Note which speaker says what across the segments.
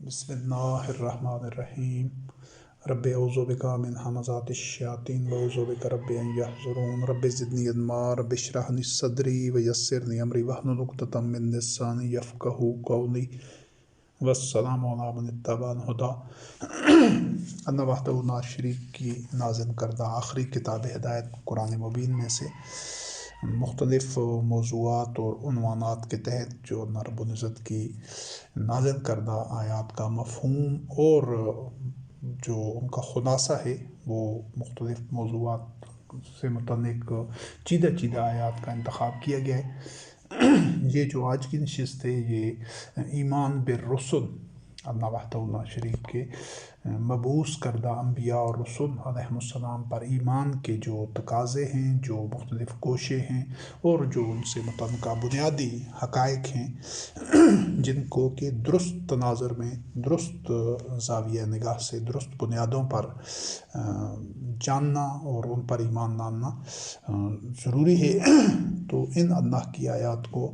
Speaker 1: بسم اللہ الرحمن الرحیم رب اعوذ بک من همزات الشیاطین واعوذ بک رب ان یحضرون رب زدنی علما رب اشرح لی صدری ویسر لی امری واحلل عقدۃ من لسانی یفقہوا قولی والسلام علی من اتبع الہدی۔ اللہ وحدہ لا شریک کی نازل کردہ آخری کتاب ہدایت قرآن مبین میں سے مختلف موضوعات اور عنوانات کے تحت جو اللہ رب العزت کی نازل کردہ آیات کا مفہوم اور جو ان کا خلاصہ ہے وہ مختلف موضوعات سے متعلق چیدہ آیات کا انتخاب کیا گیا ہے۔ یہ جو آج کی نشست ہے یہ ایمان بالرسل، اللہ وحدہ لا شریک کے مبعوث کردہ انبیاء اور رسول علیہ السلام پر ایمان کے جو تقاضے ہیں، جو مختلف کوشیں ہیں اور جو ان سے متعلقہ بنیادی حقائق ہیں جن کو کہ درست تناظر میں، درست زاویہ نگاہ سے، درست بنیادوں پر جاننا اور ان پر ایمان لانا ضروری ہے۔ تو ان اللہ کی آیات کو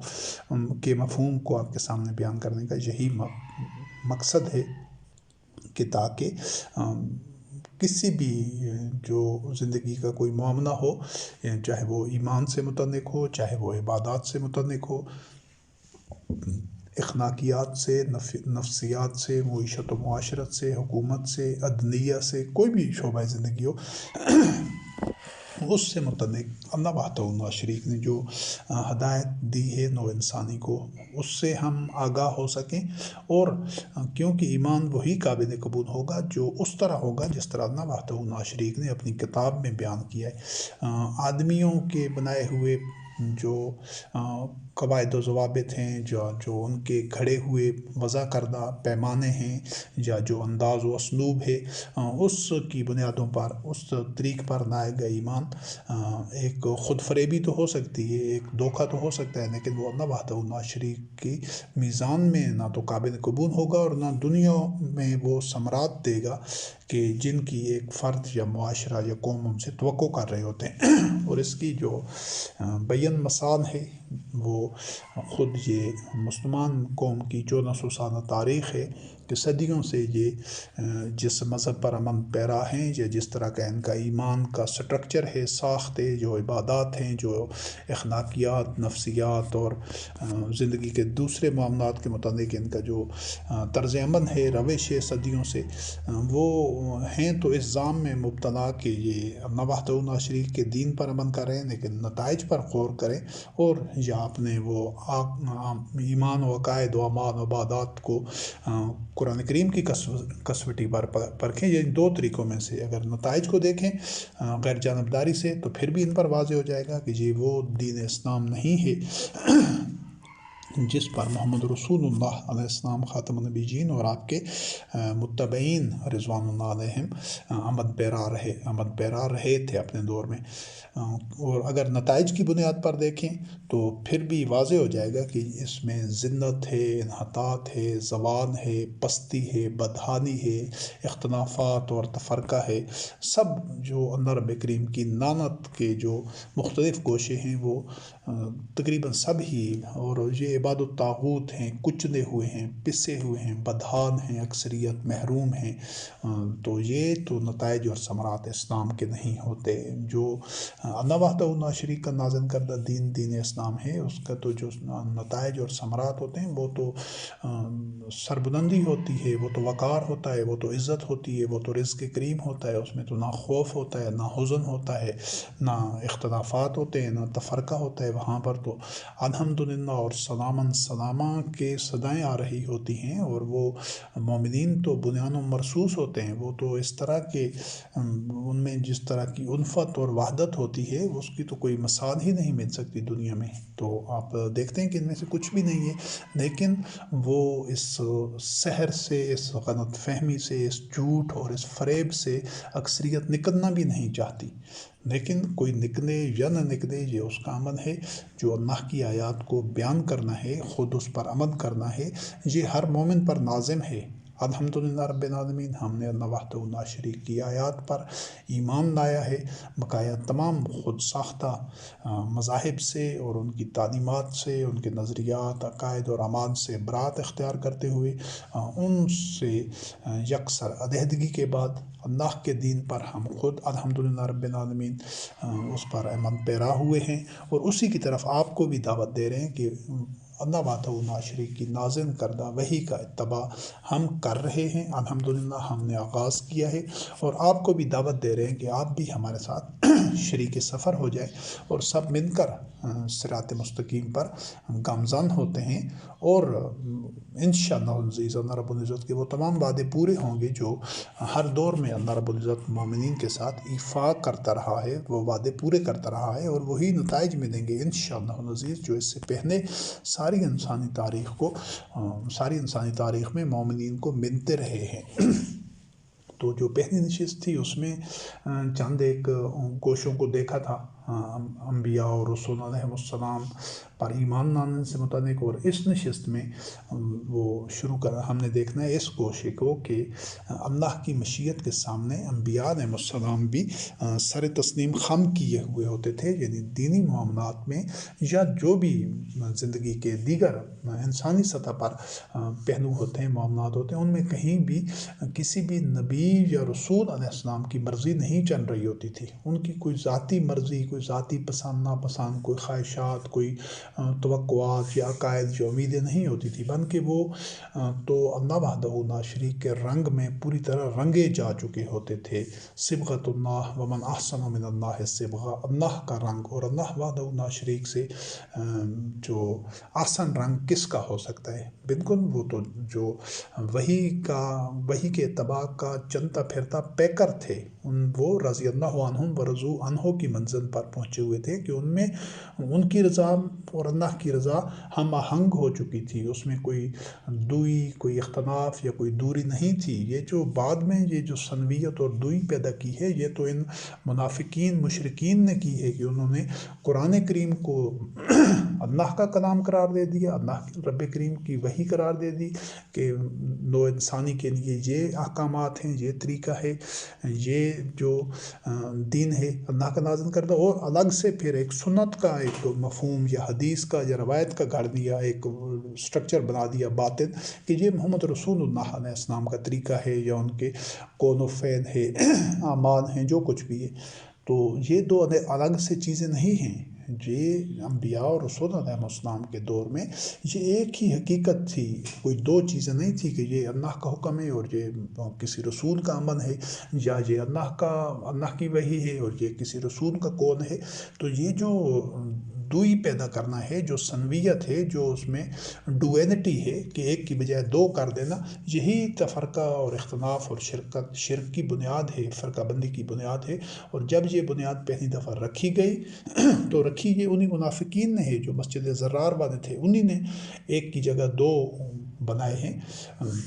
Speaker 1: کے مفہوم کو آپ کے سامنے بیان کرنے کا یہی مقصد ہے کہ تاکہ کسی بھی جو زندگی کا کوئی معاملہ ہو، چاہے وہ ایمان سے متعلق ہو، چاہے وہ عبادات سے متعلق ہو، اخلاقیات سے، نفسیات سے، معیشت و معاشرت سے، حکومت سے، عدلیہ سے، کوئی بھی شعبہ زندگی ہو، اس سے متعلق اللہ وحدہ لا شریک نے جو ہدایت دی ہے نو انسانی کو، اس سے ہم آگاہ ہو سکیں۔ اور کیونکہ ایمان وہی قابل قبول ہوگا جو اس طرح ہوگا جس طرح اللہ وحدہ لا شریک نے اپنی کتاب میں بیان کیا ہے۔ آدمیوں کے بنائے ہوئے جو قواعد و ضوابط ہیں، جو ان کے کھڑے ہوئے وضع کردہ پیمانے ہیں، یا جو انداز و اسلوب ہے، اس کی بنیادوں پر، اس طریق پر لائے گئے ایمان ایک خود فریبی تو ہو سکتی ہے، ایک دھوکہ تو ہو سکتا ہے، لیکن وہ اللہ وحدہ لا شریک کی میزان میں نہ تو قابل قبول ہوگا اور نہ دنیا میں وہ ثمرات دے گا کہ جن کی ایک فرد یا معاشرہ یا قوم ان سے توقع کر رہے ہوتے ہیں۔ اور اس کی جو بیان مثال ہے وہ خود یہ مسلمان قوم کی 1400 سالہ تاریخ ہے کہ صدیوں سے یہ جس مذہب پر امن پیرا ہیں، یا جس طرح کا ان کا ایمان کا سٹرکچر ہے، ساخت ہے، جو عبادات ہیں، جو اخلاقیات، نفسیات اور زندگی کے دوسرے معاملات کے متعلق ان کا جو طرز عمل ہے، روش ہے صدیوں سے، وہ ہیں تو اس ذام میں مبتلا کہ یہ اللہ وحدہ لا شریک کے دین پر عمل کریں لیکن نتائج پر غور کریں، اور یا اپنے وہ ایمان و عقائد و اعمال و عبادات کو قرآن کریم کی کسوٹی پر پرکھیں۔ یہ دو طریقوں میں سے اگر نتائج کو دیکھیں غیر جانبداری سے تو پھر بھی ان پر واضح ہو جائے گا کہ یہ وہ دین اسلام نہیں ہے جس پر محمد رسول اللہ علیہ السلام خاتم النبیین اور آپ کے متبعین رضوان اللہ علیہم عمل پیرا رہے تھے اپنے دور میں۔ اور اگر نتائج کی بنیاد پر دیکھیں تو پھر بھی واضح ہو جائے گا کہ اس میں ذلت ہے، انحطاط ہے، زوال ہے، پستی ہے، بدحالی ہے، اختلافات اور تفرقہ ہے۔ سب جو اللہ رب کریم کی لعنت کے جو مختلف گوشے ہیں وہ تقریباً سب ہی، اور یہ عباد الطاغوت ہیں، کچلے ہوئے ہیں، پسے ہوئے ہیں، بدحال ہیں، اکثریت محروم ہیں۔ تو یہ تو نتائج اور ثمرات اسلام کے نہیں ہوتے۔ جو اللہ وحدہ لا شریک کا نازل کردہ دین اسلام ہے، اس کا تو جو نتائج اور ثمرات ہوتے ہیں وہ تو سربلندی ہوتی ہے، وہ تو وقار ہوتا ہے، وہ تو عزت ہوتی ہے، وہ تو رزق کریم ہوتا ہے، اس میں تو نہ خوف ہوتا ہے، نہ حزن ہوتا ہے، نہ اختلافات ہوتے ہیں، نہ تفرقہ ہوتا ہے۔ وہاں پر تو الحمدللہ اور سلامہ کے صدائیں آ رہی ہوتی ہیں، اور وہ مومنین تو بنیان و مرصوص ہوتے ہیں۔ وہ تو اس طرح کے ان میں جس طرح کی الفت اور وحدت ہوتی ہے اس کی تو کوئی مثال ہی نہیں مل سکتی دنیا میں۔ تو آپ دیکھتے ہیں کہ ان میں سے کچھ بھی نہیں ہے، لیکن وہ اس سحر سے، اس غلط فہمی سے، اس جھوٹ اور اس فریب سے اکثریت نکلنا بھی نہیں چاہتی، لیکن کوئی نکلے یا نہ نکلے یہ اس کا عمل ہے۔ جو اللہ کی آیات کو بیان کرنا ہے، خود اس پر عمل کرنا ہے، یہ ہر مومن پر لازم ہے۔ الحمدللہ رب العالمین، ہم نے اللہ وحدہ لا شریک کی آیات پر ایمان لایا ہے، بقایا تمام خود ساختہ مذاہب سے اور ان کی تعلیمات سے، ان کے نظریات، عقائد اور اعمال سے برات اختیار کرتے ہوئے ان سے یکسر علیحدگی کے بعد اللہ کے دین پر ہم خود الحمدللہ رب العالمین اس پر عمل پیرا ہوئے ہیں، اور اسی کی طرف آپ کو بھی دعوت دے رہے ہیں کہ اللہ وحدہ لا شریک کی نازل کردہ وحی کا اتباع ہم کر رہے ہیں۔ الحمدللہ ہم نے آغاز کیا ہے، اور آپ کو بھی دعوت دے رہے ہیں کہ آپ بھی ہمارے ساتھ شریک سفر ہو جائے، اور سب مل کر صراط مستقیم پر گامزن ہوتے ہیں، اور انشاءاللہ العزیز اللہ رب العزت کے وہ تمام وعدے پورے ہوں گے جو ہر دور میں اللہ رب العزت مومنین کے ساتھ ایفا کرتا رہا ہے، وہ وعدے پورے کرتا رہا ہے، اور وہی نتائج ملیں گے انشاءاللہ العزیز جو اس سے پہلے ساری انسانی تاریخ میں مومنین کو ملتے رہے ہیں۔ تو جو پہلی نشست تھی اس میں چند ایک گوشوں کو دیکھا تھا، انبیاء اور رسول علیہ السلام پر ایمان لانے سے متعلق، اور اس نشست میں وہ ہم نے دیکھنا ہے اس گوشے کو کہ اللہ کی مشیت کے سامنے انبیاء علیہ السلام بھی سر تسلیم خم کیے ہوئے ہوتے تھے، یعنی دینی معاملات میں یا جو بھی زندگی کے دیگر انسانی سطح پر پہلو ہوتے ہیں، معاملات ہوتے ہیں، ان میں کہیں بھی کسی بھی نبی یا رسول علیہ السلام کی مرضی نہیں چل رہی ہوتی تھی، ان کی کوئی ذاتی مرضی، کوئی ذاتی پسند ناپسند، کوئی خواہشات، کوئی توقعات یا عقائد یا امیدیں نہیں ہوتی تھی، بلکہ وہ تو اللہ وحدہ لا شریک کے رنگ میں پوری طرح رنگے جا چکے ہوتے تھے۔ صبغۃ اللہ ومن احسن من اللہ صبغہ، اللہ کا رنگ، اور اللہ وحدہ لا شریک سے جو احسن رنگ کس کا ہو سکتا ہے؟ بالکل وہ تو جو وحی کے اتباع کا چلتا پھرتا پیکر تھے، وہ رضی اللہ عنہم ورضوا عنہ کی منزل پر پہنچے ہوئے تھے کہ ان میں ان کی رضا اور اللہ کی رضا ہم آہنگ ہو چکی تھی، اس میں کوئی دوئی، کوئی اختلاف یا کوئی دوری نہیں تھی۔ یہ جو بعد میں یہ جو سنویت اور دوئی پیدا کی ہے، یہ تو ان منافقین مشرکین نے کی ہے کہ انہوں نے قرآن کریم کو اللہ کا کلام قرار دے دیا، اللہ رب کریم کی وحی قرار دے دی کہ نو انسانی کے لیے یہ احکامات ہیں، یہ طریقہ ہے، یہ جو دین ہے اللہ کا نازل کردہ، اور الگ سے پھر ایک سنت کا ایک مفہوم یا حدیث کا یا روایت کا گھڑ دیا، ایک سٹرکچر بنا دیا باطن کہ یہ محمد رسول اللہ علیہ السلام کا طریقہ ہے یا ان کے قول و فعل ہے، اعمال ہیں، جو کچھ بھی ہے۔ تو یہ دو الگ سے چیزیں نہیں ہیں، یہ انبیاء اور رسول علیہ السلام کے دور میں یہ ایک ہی حقیقت تھی، کوئی دو چیزیں نہیں تھی کہ یہ اللہ کا حکم ہے اور یہ کسی رسول کا عمل ہے، یا یہ اللہ کی وحی ہے اور یہ کسی رسول کا قول ہے۔ تو یہ جو دوئی پیدا کرنا ہے، جو سنویت ہے، جو اس میں ڈویلٹی ہے کہ ایک کی بجائے دو کر دینا، یہی تفرقہ اور اختلاف اور شرک کی بنیاد ہے، فرقہ بندی کی بنیاد ہے۔ اور جب یہ بنیاد پہلی دفعہ رکھی گئی تو رکھی یہ انہی منافقین نے ہے جو مسجد زرار والے تھے، انہی نے ایک کی جگہ دو بنائے ہیں۔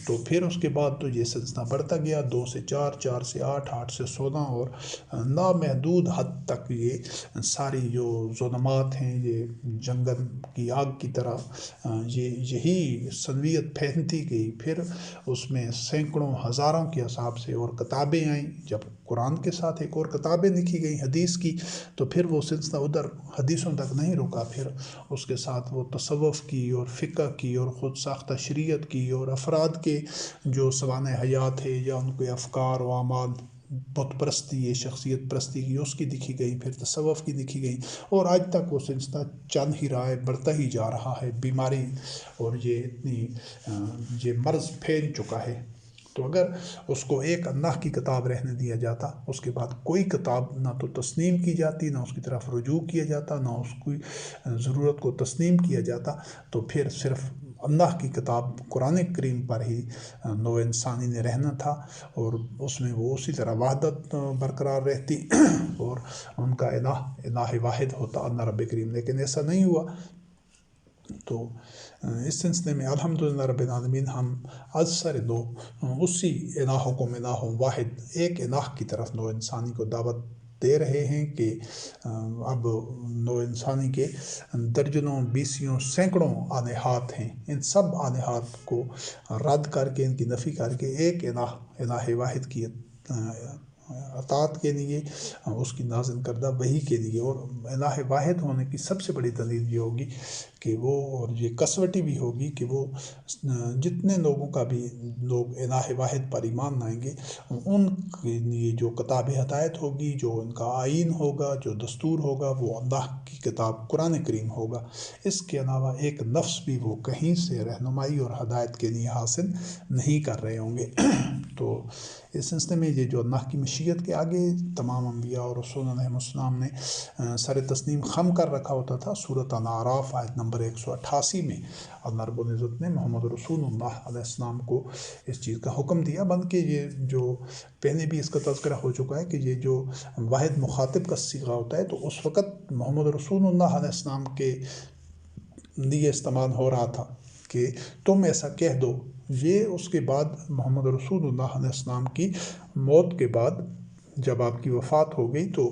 Speaker 1: تو پھر اس کے بعد تو یہ سلسلہ بڑھتا گیا، 2 سے 4، 4 سے 8، 8 سے 16، اور لامحدود حد تک یہ ساری جو ظلمات ہیں، یہ جنگل کی آگ کی طرح یہی سنویت پھیلتی گئی۔ پھر اس میں سینکڑوں ہزاروں کے حساب سے اور کتابیں آئیں، جب قرآن کے ساتھ ایک اور کتابیں لکھی گئیں حدیث کی، تو پھر وہ سلسلہ ادھر حدیثوں تک نہیں رکا، پھر اس کے ساتھ وہ تصوف کی اور فقہ کی اور خود ساختہ شریعت کی اور افراد کے جو سوانح حیات ہے یا ان کے افکار و اعمال، بت پرستی، شخصیت پرستی کی اس کی لکھی گئی، پھر تصوف کی لکھی گئی، اور آج تک وہ سلسلہ چل ہی رہا ہے، بڑھتا ہی جا رہا ہے۔ بیماری اور یہ مرض پھیل چکا ہے۔ تو اگر اس کو ایک اللہ کی کتاب رہنے دیا جاتا، اس کے بعد کوئی کتاب نہ تو تسلیم کی جاتی، نہ اس کی طرف رجوع کیا جاتا، نہ اس کی ضرورت کو تسلیم کیا جاتا، تو پھر صرف اللہ کی کتاب قرآن کریم پر ہی نو انسانی نے رہنا تھا، اور اس میں وہ اسی طرح وحدت برقرار رہتی اور ان کا الہ واحد ہوتا اللہ رب کریم، لیکن ایسا نہیں ہوا۔ تو اس سلسلے میں الحمدللہ رب العالمین ہم از سر لوگ اسی الہکم الہ واحد، ایک الہ کی طرف نو انسانی کو دعوت دے رہے ہیں کہ اب نو انسانی کے درجنوں بیسیوں سینکڑوں آلہات ہیں، ان سب آلہات کو رد کر کے، ان کی نفی کر کے ایک الہ واحد کی اطاعت کے لیے، اس کی نازل کردہ وحی کے لیے، اور الہ واحد ہونے کی سب سے بڑی دلیل یہ ہوگی کہ وہ، اور یہ کسوٹی بھی ہوگی کہ وہ جتنے لوگوں کا بھی لوگ الہ واحد پر ایمان لائیں گے، ان کے لیے جو کتاب ہدایت ہوگی، جو ان کا آئین ہوگا، جو دستور ہوگا، وہ اللہ کی کتاب قرآن کریم ہوگا۔ اس کے علاوہ ایک لفظ بھی وہ کہیں سے رہنمائی اور ہدایت کے لیے حاصل نہیں کر رہے ہوں گے۔ تو اس سلسلے میں یہ جو اللہ کی مشیت کے آگے تمام انبیاء اور رسول علیہ السلام نے سر تسلیم خم کر رکھا ہوتا تھا، سورۃ الاعراف آیت نمبر 188 میں اللہ رب العزت نے محمد رسول اللہ علیہ السلام کو اس چیز کا حکم دیا، بلکہ یہ جو پہلے بھی اس کا تذکرہ ہو چکا ہے کہ یہ جو واحد مخاطب کا صیغہ ہوتا ہے تو اس وقت محمد رسول اللہ علیہ السلام کے لیے استعمال ہو رہا تھا کہ تم ایسا کہہ دو۔ یہ اس کے بعد محمد رسول اللہ علیہ السلام کی موت کے بعد جب آپ کی وفات ہو گئی، تو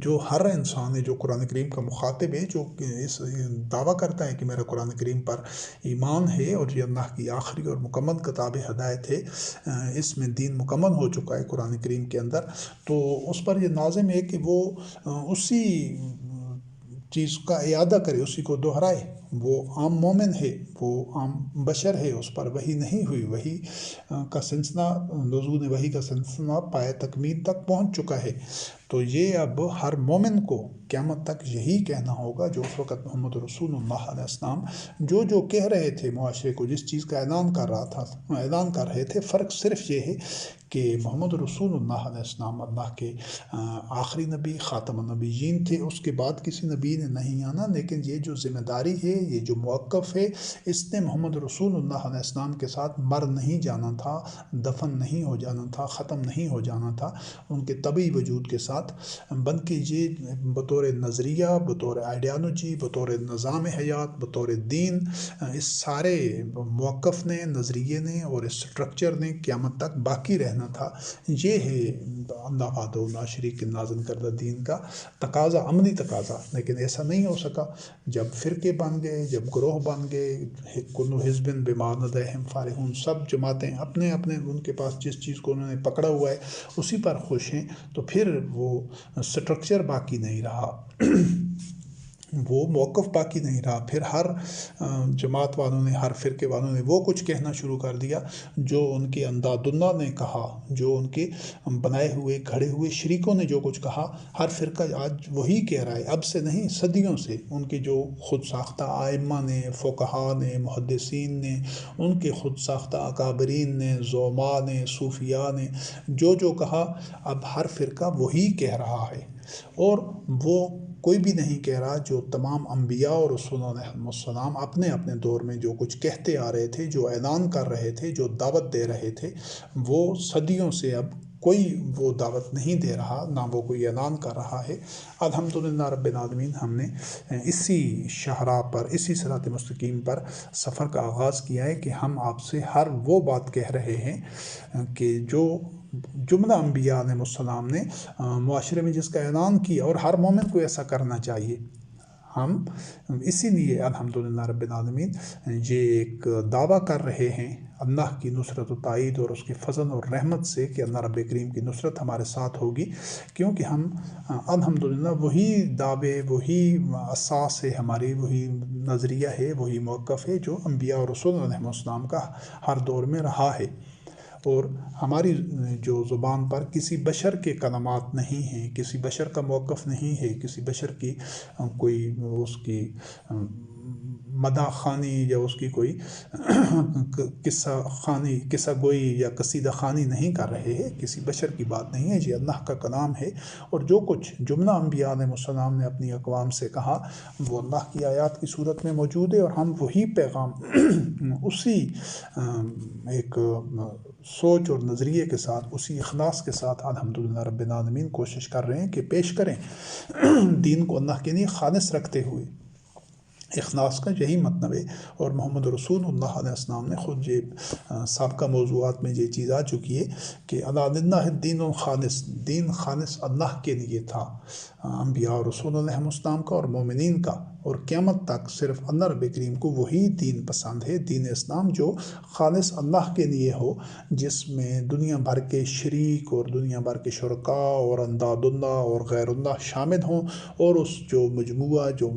Speaker 1: جو ہر انسان ہے جو قرآن کریم کا مخاطب ہے، جو اس دعویٰ کرتا ہے کہ میرا قرآن کریم پر ایمان ہے اور یہ اللہ کی آخری اور مکمل کتاب ہدایت ہے، اس میں دین مکمل ہو چکا ہے قرآن کریم کے اندر، تو اس پر یہ لازم ہے کہ وہ اسی چیز کا اعادہ کرے، اسی کو دہرائے۔ وہ عام مومن ہے، وہ عام بشر ہے، اس پر وحی نہیں ہوئی، وحی کا سلسلہ، نزول وحی کا سلسلہ پائے تکمیل تک پہنچ چکا ہے۔ تو یہ اب ہر مومن کو قیامت تک یہی کہنا ہوگا جو اس وقت محمد رسول اللہ علیہ السلام جو کہہ رہے تھے معاشرے کو، جس چیز کا اعلان کر رہے تھے۔ فرق صرف یہ ہے کہ محمد رسول اللہ علیہ السلام اللہ کے آخری نبی، خاتم النبیین تھے، اس کے بعد کسی نبی نے نہیں آنا، لیکن یہ جو ذمہ داری ہے، یہ جو موقف ہے، اس نے محمد رسول اللہ علیہ السلام کے ساتھ مر نہیں جانا تھا، دفن نہیں ہو جانا تھا، ختم نہیں ہو جانا تھا ان کے طبعی وجود کے ساتھ، بلکہ یہ بطور نظریہ، بطور آئیڈیالوجی، بطور نظام حیات، بطور دین، اس سارے موقف نے، نظریے نے اور اس سٹرکچر نے قیامت تک باقی رہنا تھا۔ یہ ہے اللہ وحدہ لا شریک کے نازل کردہ دین کا تقاضا، عملی تقاضا، لیکن ایسا نہیں ہو سکا۔ جب فرقے بن گئے، جب گروہ بن گئے، کل حزب بما لدیہم فرحون، سب جماعتیں اپنے ان کے پاس جس چیز کو انہوں نے پکڑا ہوا ہے اسی پر خوش ہیں، تو پھر وہ سٹرکچر باقی نہیں رہا، وہ موقف باقی نہیں رہا۔ پھر ہر جماعت والوں نے، ہر فرقے والوں نے وہ کچھ کہنا شروع کر دیا جو ان کے انداد اللہ نے کہا، جو ان کے بنائے ہوئے گھڑے ہوئے شریکوں نے جو کچھ کہا، ہر فرقہ آج وہی کہہ رہا ہے، اب سے نہیں، صدیوں سے۔ ان کے جو خود ساختہ ائمہ نے، فقہا نے، محدثین نے، ان کے خود ساختہ اکابرین نے، زعماء نے، صوفیاء نے جو کہا، اب ہر فرقہ وہی کہہ رہا ہے، اور وہ کوئی بھی نہیں کہہ رہا جو تمام انبیاء اور رسول علیہ السلام اپنے دور میں جو کچھ کہتے آ رہے تھے، جو اعلان کر رہے تھے، جو دعوت دے رہے تھے، وہ صدیوں سے اب کوئی وہ دعوت نہیں دے رہا، نہ وہ کوئی اعلان کر رہا ہے۔ الحمدللہ رب العالمین، ہم نے اسی شاہراہ پر، اسی صراط مستقیم پر سفر کا آغاز کیا ہے کہ ہم آپ سے ہر وہ بات کہہ رہے ہیں کہ جو جملہ انبیاء علیہ السلام نے معاشرے میں جس کا اعلان کیا، اور ہر مومن کو ایسا کرنا چاہیے۔ ہم اسی لیے الحمدللہ رب العالمین یہ ایک دعویٰ کر رہے ہیں اللہ کی نصرت و تائید اور اس کے فضل اور رحمت سے کہ اللہ رب کریم کی نصرت ہمارے ساتھ ہوگی، کیونکہ ہم الحمدللہ وہی دعوے، وہی اساس ہے ہماری، وہی نظریہ ہے، وہی موقف ہے جو انبیاء اور رسول علیہ السلام کا ہر دور میں رہا ہے، اور ہماری جو زبان پر کسی بشر کے کلمات نہیں ہیں، کسی بشر کا موقف نہیں ہے، کسی بشر کی کوئی اس کی مدح خوانی یا اس کی کوئی قصہ گوئی یا قصیدہ خوانی نہیں کر رہے ہیں، کسی بشر کی بات نہیں ہے، یہ اللہ کا کلام ہے، اور جو کچھ جملہ انبیاء علیہ السلام نے اپنی اقوام سے کہا وہ اللہ کی آیات کی صورت میں موجود ہے، اور ہم وہی پیغام اسی ایک سوچ اور نظریے کے ساتھ، اسی اخلاص کے ساتھ الحمدللہ رب العالمین کوشش کر رہے ہیں کہ پیش کریں، دین کو اللہ کے لیے خالص رکھتے ہوئے، اخلاص کا یہی مطلب ہے۔ اور محمد رسول اللہ علیہ السلام نے خود یہ سابقہ موضوعات میں یہ چیز آ چکی ہے کہ الا للہ الدین الخالص، دین خالص اللہ کے لیے تھا، انبیاء اور رسول علیہ السلام کا اور مومنین کا، اور قیامت تک صرف اللہ رب کریم کو وہی دین پسند ہے، دین اسلام جو خالص اللہ کے لیے ہو، جس میں دنیا بھر کے شریک اور دنیا بھر کے شرکاء اور انداد اللہ اور غیر اللہ شامل ہوں، اور اس جو مجموعہ جو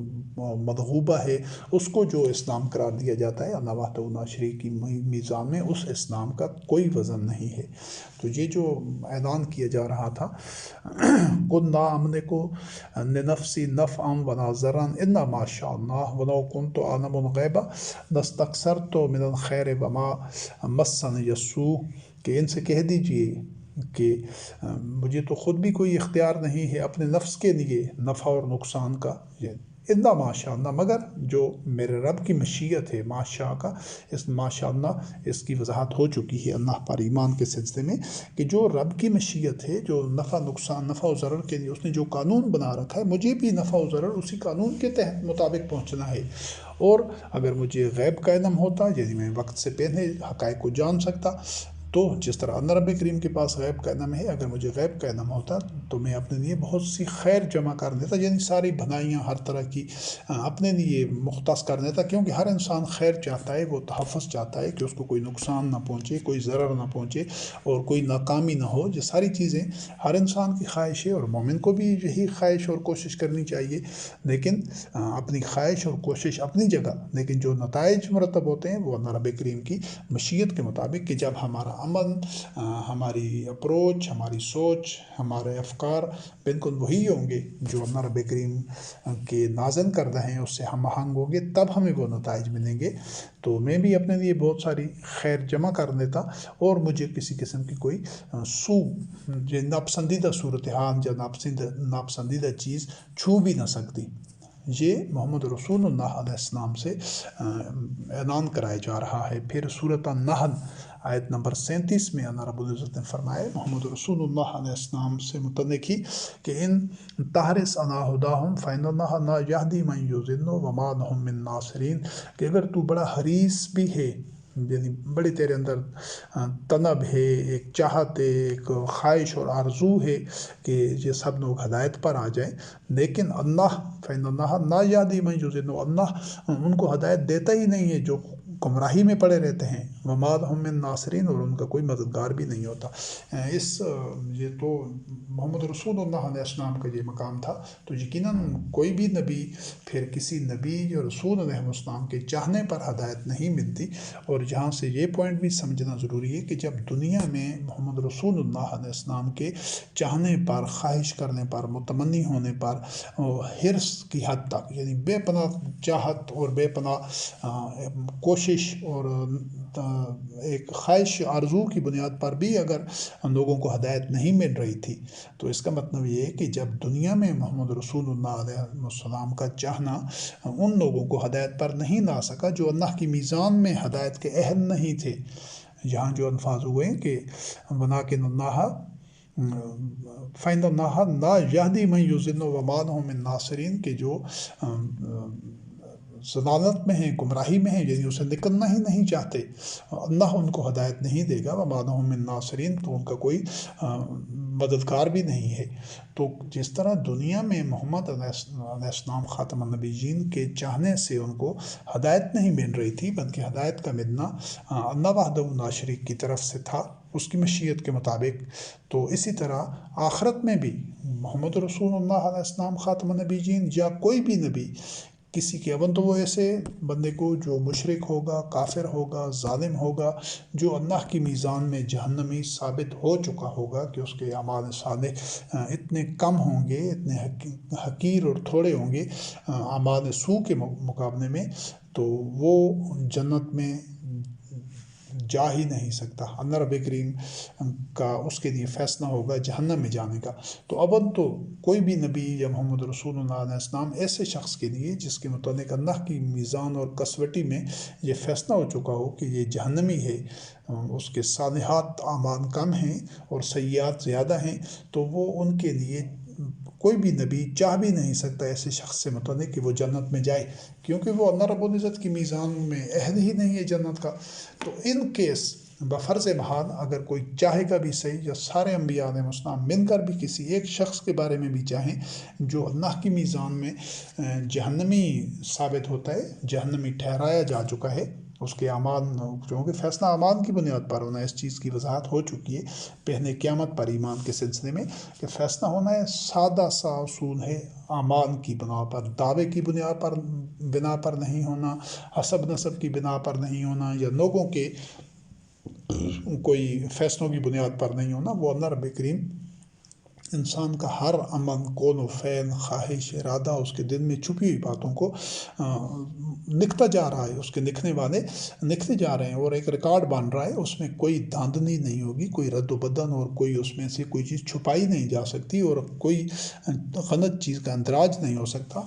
Speaker 1: مدغوبہ ہے اس کو جو اسلام قرار دیا جاتا ہے، اللہ وحدہ لا شریک کی میزان میں اس اسلام کا کوئی وزن نہیں ہے۔ تو یہ جو اعلان کیا جا رہا تھا قل لا املک لنفسی نفعا ولا ضرا الا ما شاء اللہ ولو کنت اعلم الغیب لاستکثرت من الخیر وما مسنی السوء، کہ ان سے کہہ دیجئے کہ مجھے تو خود بھی کوئی اختیار نہیں ہے اپنے نفس کے لیے نفع اور نقصان کا، الا ماشاء اللہ، مگر جو میرے رب کی مشیت ہے، ماشاء کا اس ماشاء اللہ اس کی وضاحت ہو چکی ہے اللہ پر ایمان کے سلسلے میں، کہ جو رب کی مشیت ہے، جو نفع نقصان نفع و ضرر کے لیے اس نے جو قانون بنا رکھا ہے، مجھے بھی نفع و ضرر اسی قانون کے تحت مطابق پہنچنا ہے۔ اور اگر مجھے غیب کا علم ہوتا، یعنی میں وقت سے پہلے حقائق کو جان سکتا، تو جس طرح اللہ رب کریم کے پاس غیب کا علم ہے، اگر مجھے غیب کا علم ہوتا تو میں اپنے لیے بہت سی خیر جمع کر دیتا، یعنی ساری بھلائیاں ہر طرح کی اپنے لیے مختص کر دیتا، کیونکہ ہر انسان خیر چاہتا ہے، وہ تحفظ چاہتا ہے کہ اس کو کوئی نقصان نہ پہنچے، کوئی ضرر نہ پہنچے اور کوئی ناکامی نہ ہو۔ یہ ساری چیزیں ہر انسان کی خواہش ہے، اور مومن کو بھی یہی خواہش اور کوشش کرنی چاہیے، لیکن اپنی خواہش اور کوشش اپنی جگہ، لیکن جو نتائج مرتب ہوتے ہیں وہ اللہ رب کریم کی مشیت کے مطابق، کہ جب ہمارا عمل، ہماری اپروچ، ہماری سوچ، ہمارے افکار بالکل وہی ہوں گے جو اللہ رب کریم کے نازل کردہ ہیں، اس سے ہم آہنگ ہوں گے، تب ہمیں وہ نتائج ملیں گے۔ تو میں بھی اپنے لیے بہت ساری خیر جمع کر لیتا، اور مجھے کسی قسم کی کوئی ناپسندیدہ صورتحال یا ناپسندیدہ چیز چھو بھی نہ سکتی۔ یہ محمد رسول اللہ علیہ السلام سے اعلان کرایا جا رہا ہے۔ پھر سورۃ النحل آیت نمبر 37 میں اللہ رب العزت نے فرمایا محمد رسول اللہ علیہ السلام سے متعلق ہی کہ ان تحرص علی ہداہم فإن اللہ لا یہدی من یضل وما لہم من ناصرین، کہ اگر تو بڑا حریص بھی ہے، یعنی بڑی تیرے اندر طلب ہے، ایک چاہت ہے، ایک خواہش اور آرزو ہے کہ یہ سب لوگ ہدایت پر آ جائیں، لیکن اللہ فإن اللہ لا یہدی من یضل، اللہ ان کو ہدایت دیتا ہی نہیں ہے جو گمراہی میں پڑے رہتے ہیں، وما لہم من ناصرین، اور ان کا کوئی مددگار بھی نہیں ہوتا۔ یہ تو محمد رسول اللہ علیہ السلام کا یہ مقام تھا، تو یقیناً کوئی بھی نبی پھر کسی نبی یا رسول علیہ السلام کے چاہنے پر ہدایت نہیں ملتی۔ اور یہاں سے یہ پوائنٹ بھی سمجھنا ضروری ہے کہ جب دنیا میں محمد رسول اللہ علیہ السلام کے چاہنے پر، خواہش کرنے پر، متمنی ہونے پر، حرص کی حد تک، یعنی بے پناہ چاہت اور بے پناہ کوشش اور ایک خواہش آرزو کی بنیاد پر بھی اگر لوگوں کو ہدایت نہیں مل رہی تھی، تو اس کا مطلب یہ ہے کہ جب دنیا میں محمد رسول اللہ علیہ السلام کا چاہنا ان لوگوں کو ہدایت پر نہیں لا سکا جو اللہ کی میزان میں ہدایت کے اہل نہیں تھے۔ یہاں جو الفاظ ہوئے کہ وَلَٰكِنَّ اللَّهَ فَإِنَّ اللَّهَ لَا يَهْدِي مَن يُضِلُّ وَمَا لَهُم مِّن نَاصِرِينَ، کہ جو ضلالت میں ہیں، گمراہی میں ہیں، یعنی اسے نکلنا ہی نہیں چاہتے، اللہ ان کو ہدایت نہیں دے گا، وَمَا لَهُم مِّن نَاصِرِينَ، تو ان کا کوئی مددگار بھی نہیں ہے۔ تو جس طرح دنیا میں محمد علیہ السلام خاتم النبیین کے چاہنے سے ان کو ہدایت نہیں مل رہی تھی، بلکہ ہدایت کا ملنا اللہ وحدہ لا شریک کی طرف سے تھا، اس کی مشیت کے مطابق، تو اسی طرح آخرت میں بھی محمد رسول اللہ علیہ السلام خاتم النبیین یا کوئی بھی نبی کسی کے اون تو وہ ایسے بندے کو جو مشرک ہوگا، کافر ہوگا، ظالم ہوگا، جو اللہ کی میزان میں جہنمی ثابت ہو چکا ہوگا کہ اس کے اعمال صالح اتنے کم ہوں گے، اتنے حقیر اور تھوڑے ہوں گے اعمال سوء کے مقابلے میں، تو وہ جنت میں جا ہی نہیں سکتا۔ اللہ رب کریم کا اس کے لیے فیصلہ ہوگا جہنم میں جانے کا۔ تو اب تو کوئی بھی نبی یا محمد رسول اللہ علیہ السلام ایسے شخص کے لیے جس کے متعلق اللہ کی میزان اور کسوٹی میں یہ فیصلہ ہو چکا ہو کہ یہ جہنمی ہے، اس کے صالحات اعمال کم ہیں اور سیئات زیادہ ہیں، تو وہ ان کے لیے کوئی بھی نبی چاہ بھی نہیں سکتا ایسے شخص سے متعلق کہ وہ جنت میں جائے، کیونکہ وہ اللہ رب العزت کی میزان میں اہل ہی نہیں ہے جنت کا۔ تو ان کیس بفرض محال اگر کوئی چاہے گا بھی صحیح، یا سارے انبیاء علیہ السلام مل کر بھی کسی ایک شخص کے بارے میں بھی چاہیں جو اللہ کی میزان میں جہنمی ثابت ہوتا ہے، جہنمی ٹھہرایا جا چکا ہے، اس کے اعمال، کیونکہ فیصلہ اعمال کی بنیاد پر ہونا ہے، اس چیز کی وضاحت ہو چکی ہے پہلے قیامت پر ایمان کے سلسلے میں کہ فیصلہ ہونا ہے، سادہ سا اصول ہے، اعمال کی بنا پر، دعوے کی بنا پر نہیں ہونا، حسب نسب کی بنا پر نہیں ہونا، یا لوگوں کے کوئی فیصلوں کی بنیاد پر نہیں ہونا۔ وہ اللہ رب کریم انسان کا ہر عمل، قول و فعل، خواہش، ارادہ، اس کے دل میں چھپی ہوئی باتوں کو لکھتا جا رہا ہے، اس کے لکھنے والے لکھتے جا رہے ہیں، اور ایک ریکارڈ بن رہا ہے، اس میں کوئی دھاندلی نہیں ہوگی، کوئی رد و بدل، اور کوئی اس میں سے کوئی چیز چھپائی نہیں جا سکتی، اور کوئی غلط چیز کا اندراج نہیں ہو سکتا۔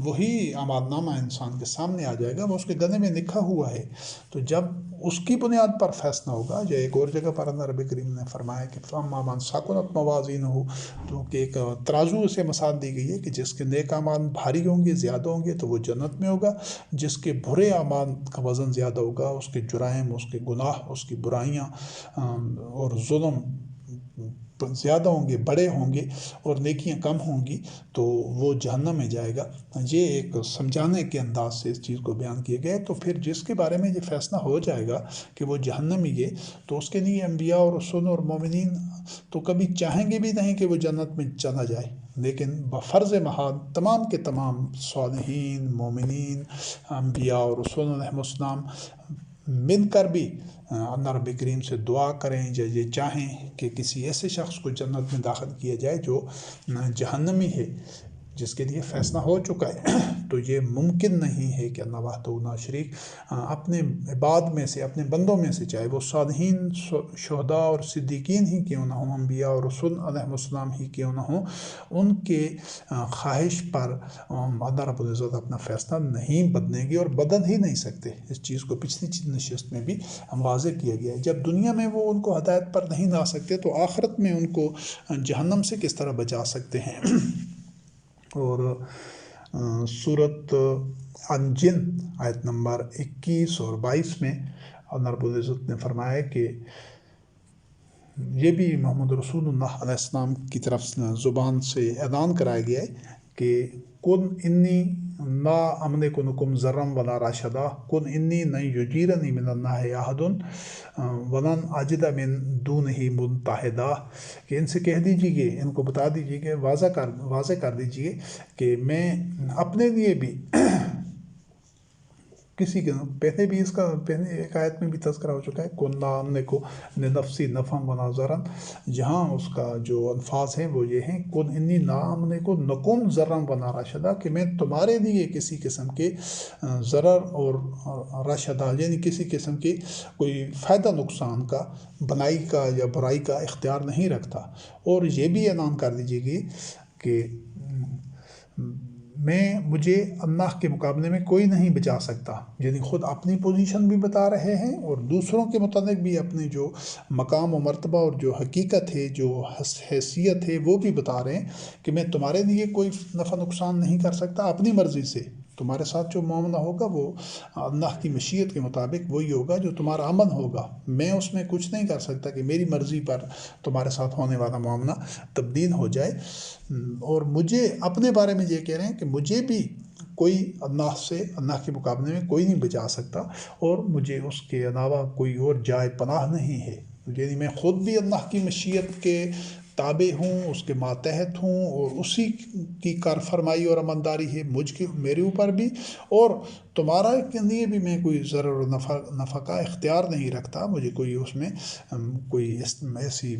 Speaker 1: وہی اعمال نامہ انسان کے سامنے آ جائے گا، وہ اس کے گلے میں لکھا ہوا ہے۔ تو جب اس کی بنیاد پر فیصلہ ہوگا، یا ایک اور جگہ پر اللہ رب کریم نے فرمایا کہ فَأَمَّا مَنْ ثَقُلَتْ مَوَازِينُهُ، تو کہ ایک ترازو سے مثال دی گئی ہے کہ جس کے نیک اعمال بھاری ہوں گے، زیادہ ہوں گے، تو وہ جنت میں ہوگا۔ جس کے برے اعمال کا وزن زیادہ ہوگا، اس کے جرائم، اس کے گناہ، اس کی برائیاں اور ظلم زیادہ ہوں گے، بڑے ہوں گے، اور نیکیاں کم ہوں گی، تو وہ جہنم میں جائے گا۔ یہ ایک سمجھانے کے انداز سے اس چیز کو بیان کیا گیا ہے۔ تو پھر جس کے بارے میں یہ فیصلہ ہو جائے گا کہ وہ جہنمی ہے، تو اس کے لیے انبیاء اور رسول اور مومنین تو کبھی چاہیں گے بھی نہیں کہ وہ جنت میں چلا جائے، لیکن بفرض محال تمام کے تمام صالحین، مومنین، انبیاء اور رسول علیہ السلام مل کر بھی اللہ رب کریم سے دعا کریں، یا یہ چاہیں کہ کسی ایسے شخص کو جنت میں داخل کیا جائے جو جہنمی ہے، جس کے لیے فیصلہ ہو چکا ہے۔ تو یہ ممکن نہیں ہے کہ اللہ وحدہ لا شریک اپنے عباد میں سے، اپنے بندوں میں سے، چاہے وہ صالحین، شہداء اور صدیقین ہی کیوں نہ ہوں، انبیاء اور رسول علیہ السلام ہی کیوں نہ ہوں، ان کے خواہش پر اللہ رب العزت اپنا فیصلہ نہیں بدلیں گے، اور بدل ہی نہیں سکتے۔ اس چیز کو پچھلی نشست میں بھی واضح کیا گیا ہے۔ جب دنیا میں وہ ان کو ہدایت پر نہیں لا سکتے، تو آخرت میں ان کو جہنم سے کس طرح بچا سکتے ہیں؟ اور سورۃ الجن آیت نمبر 21 اور 22 میں اللہ رب العزت نے فرمایا کہ یہ بھی محمد رسول اللہ علیہ السلام کی طرف زبان سے اعلان کرایا گیا ہے کہ قُلْ إِنِّي لَا أَمْلِكُ لَكُمْ ضَرًّا وَلَا رَشَدًا قُلْ إِنِّي لَن يُجِيرَنِي مِنَ اللَّهِ أَحَدٌ وَلَنْ أَجِدَ مِن دُونِهِ مُلْتَحِدًا، کہ ان سے کہہ دیجیے، ان کو بتا دیجیے کہ واضح کر دیجیے کہ میں اپنے لیے بھی کسی کے پہلے بھی اس کا پہلے ایک آیت میں بھی تذکرہ ہو چکا ہے، قُلْ لَا أَمْلِكُ لِنَفْسِي نَفْعًا وَلَا ضَرًّا، جہاں اس کا جو الفاظ ہیں وہ یہ ہیں قُلْ إِنِّي لَا أَمْلِكُ لَكُمْ ضَرًّا وَلَا رَشَدًا، کہ میں تمہارے لیے کسی قسم کے ضرر اور رشدہ یعنی کسی قسم کی کوئی فائدہ نقصان کا، بنائی کا یا برائی کا اختیار نہیں رکھتا۔ اور یہ بھی اعلان کر دیجیے گی کہ مجھے اللہ کے مقابلے میں کوئی نہیں بچا سکتا، یعنی خود اپنی پوزیشن بھی بتا رہے ہیں، اور دوسروں کے متعلق بھی اپنے جو مقام و مرتبہ اور جو حقیقت ہے، جو حیثیت ہے، وہ بھی بتا رہے ہیں کہ میں تمہارے لیے کوئی نفع نقصان نہیں کر سکتا، اپنی مرضی سے تمہارے ساتھ جو معاملہ ہوگا وہ اللہ کی مشیت کے مطابق وہی ہوگا جو تمہارا عمل ہوگا، میں اس میں کچھ نہیں کر سکتا کہ میری مرضی پر تمہارے ساتھ ہونے والا معاملہ تبدیل ہو جائے۔ اور مجھے اپنے بارے میں یہ کہہ رہے ہیں کہ مجھے بھی کوئی اللہ کے مقابلے میں کوئی نہیں بچا سکتا، اور مجھے اس کے علاوہ کوئی اور جائے پناہ نہیں ہے، یعنی میں خود بھی اللہ کی مشیت کے تابع ہوں، اس کے ماتحت ہوں، اور اسی کی کار فرمائی اور عملداری ہے میرے اوپر بھی، اور تمہارا کے لیے بھی میں کوئی ضرر و نفع کا اختیار نہیں رکھتا، مجھے کوئی اس میں کوئی ایسی